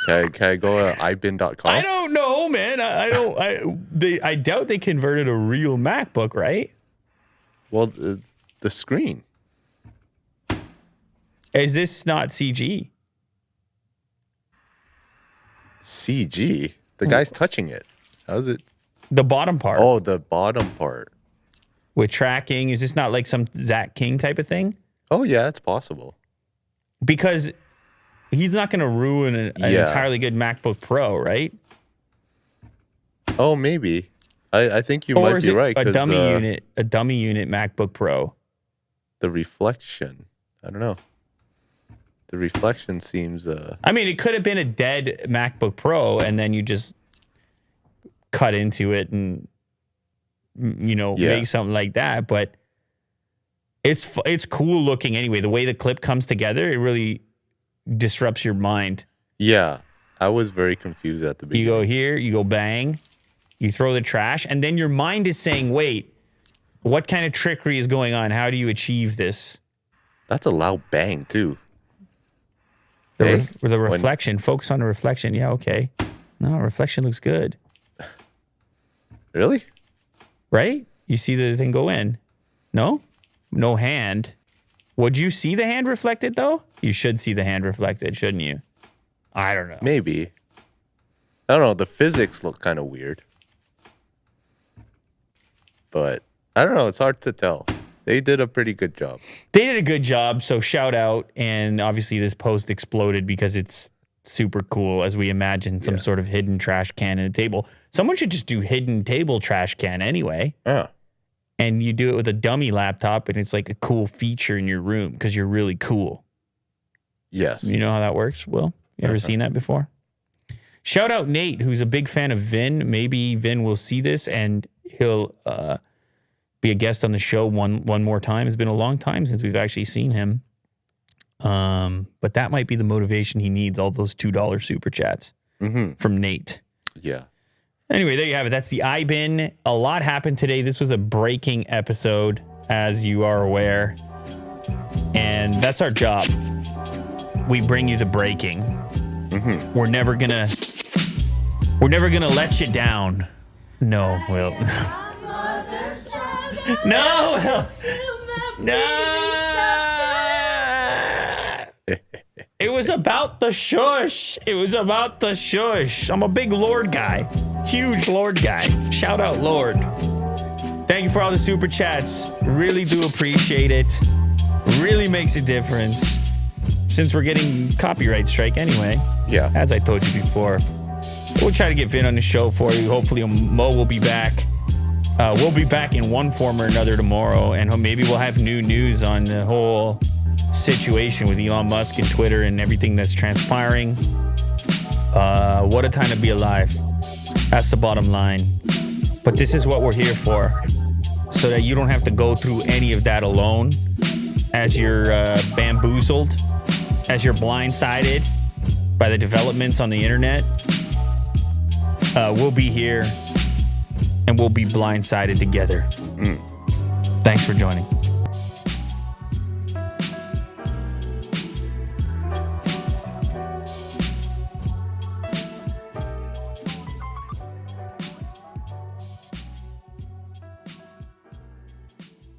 Can I go to ibin.com? I don't know, man. I doubt they converted a real MacBook, right? Well, the screen. Is this not CG? CG? The guy's touching it. How's it? The bottom part Oh, the bottom part. with tracking. Is this not like some Zach King type of thing? Oh, yeah, it's possible. Because he's not going to ruin an Yeah. entirely good MacBook Pro, right? Oh, maybe. I think you Or might is be it right. a 'Cause, dummy unit MacBook Pro? the reflection. I don't know. The reflection seems. I mean, it could have been a dead MacBook Pro, and then you just cut into it and make something like that. But it's cool looking anyway. The way the clip comes together, it really disrupts your mind. Yeah, I was very confused at the You beginning. go here, you go bang, you throw the trash, and then your mind is saying, "Wait, what kind of trickery is going on? How do you achieve this?" That's a loud bang too. The, Hey, the reflection. Focus on the reflection. Yeah, okay. No, reflection looks good, Really? right? You see the thing go in. No hand. Would you see the hand reflected though? You should see the hand reflected, shouldn't you? I don't know. Maybe. I don't know. The physics look kind of weird. But I don't know. It's hard to tell. They did a pretty good job. They did a good job, so shout out. And obviously this post exploded because it's super cool, as we imagine some sort of hidden trash can in a table. Someone should just do hidden table trash can anyway. Yeah. And you do it with a dummy laptop, and it's like a cool feature in your room because you're really cool. Yes. You know how that works, Will? You ever seen that before? Shout out Nate, who's a big fan of Vin. Maybe Vin will see this and he'll be a guest on the show one more time. It's been a long time since we've actually seen him. But that might be the motivation he needs, all those $2 super chats from Nate. Yeah. Anyway, there you have it. That's the iBin. A lot happened today. This was a breaking episode, as you are aware. And that's our job. We bring you the breaking. We're never gonna let you down. No, Will. No, Will. No. It was about the shush. It was about the shush. I'm a big Lorde guy. Huge Lorde guy. Shout out Lorde. Thank you for all the super chats. Really do appreciate it. Really makes a difference. Since we're getting copyright strike anyway. Yeah. As I told you before. We'll try to get Vin on the show for you. Hopefully Mo will be back. We'll be back in one form or another tomorrow. And maybe we'll have new news on the whole situation with Elon Musk and Twitter and everything that's transpiring. What a time to be alive. That's the bottom line. But this is what we're here for, so that you don't have to go through any of that alone as you're bamboozled, as you're blindsided by the developments on the internet. We'll be here and we'll be blindsided together. Thanks for joining.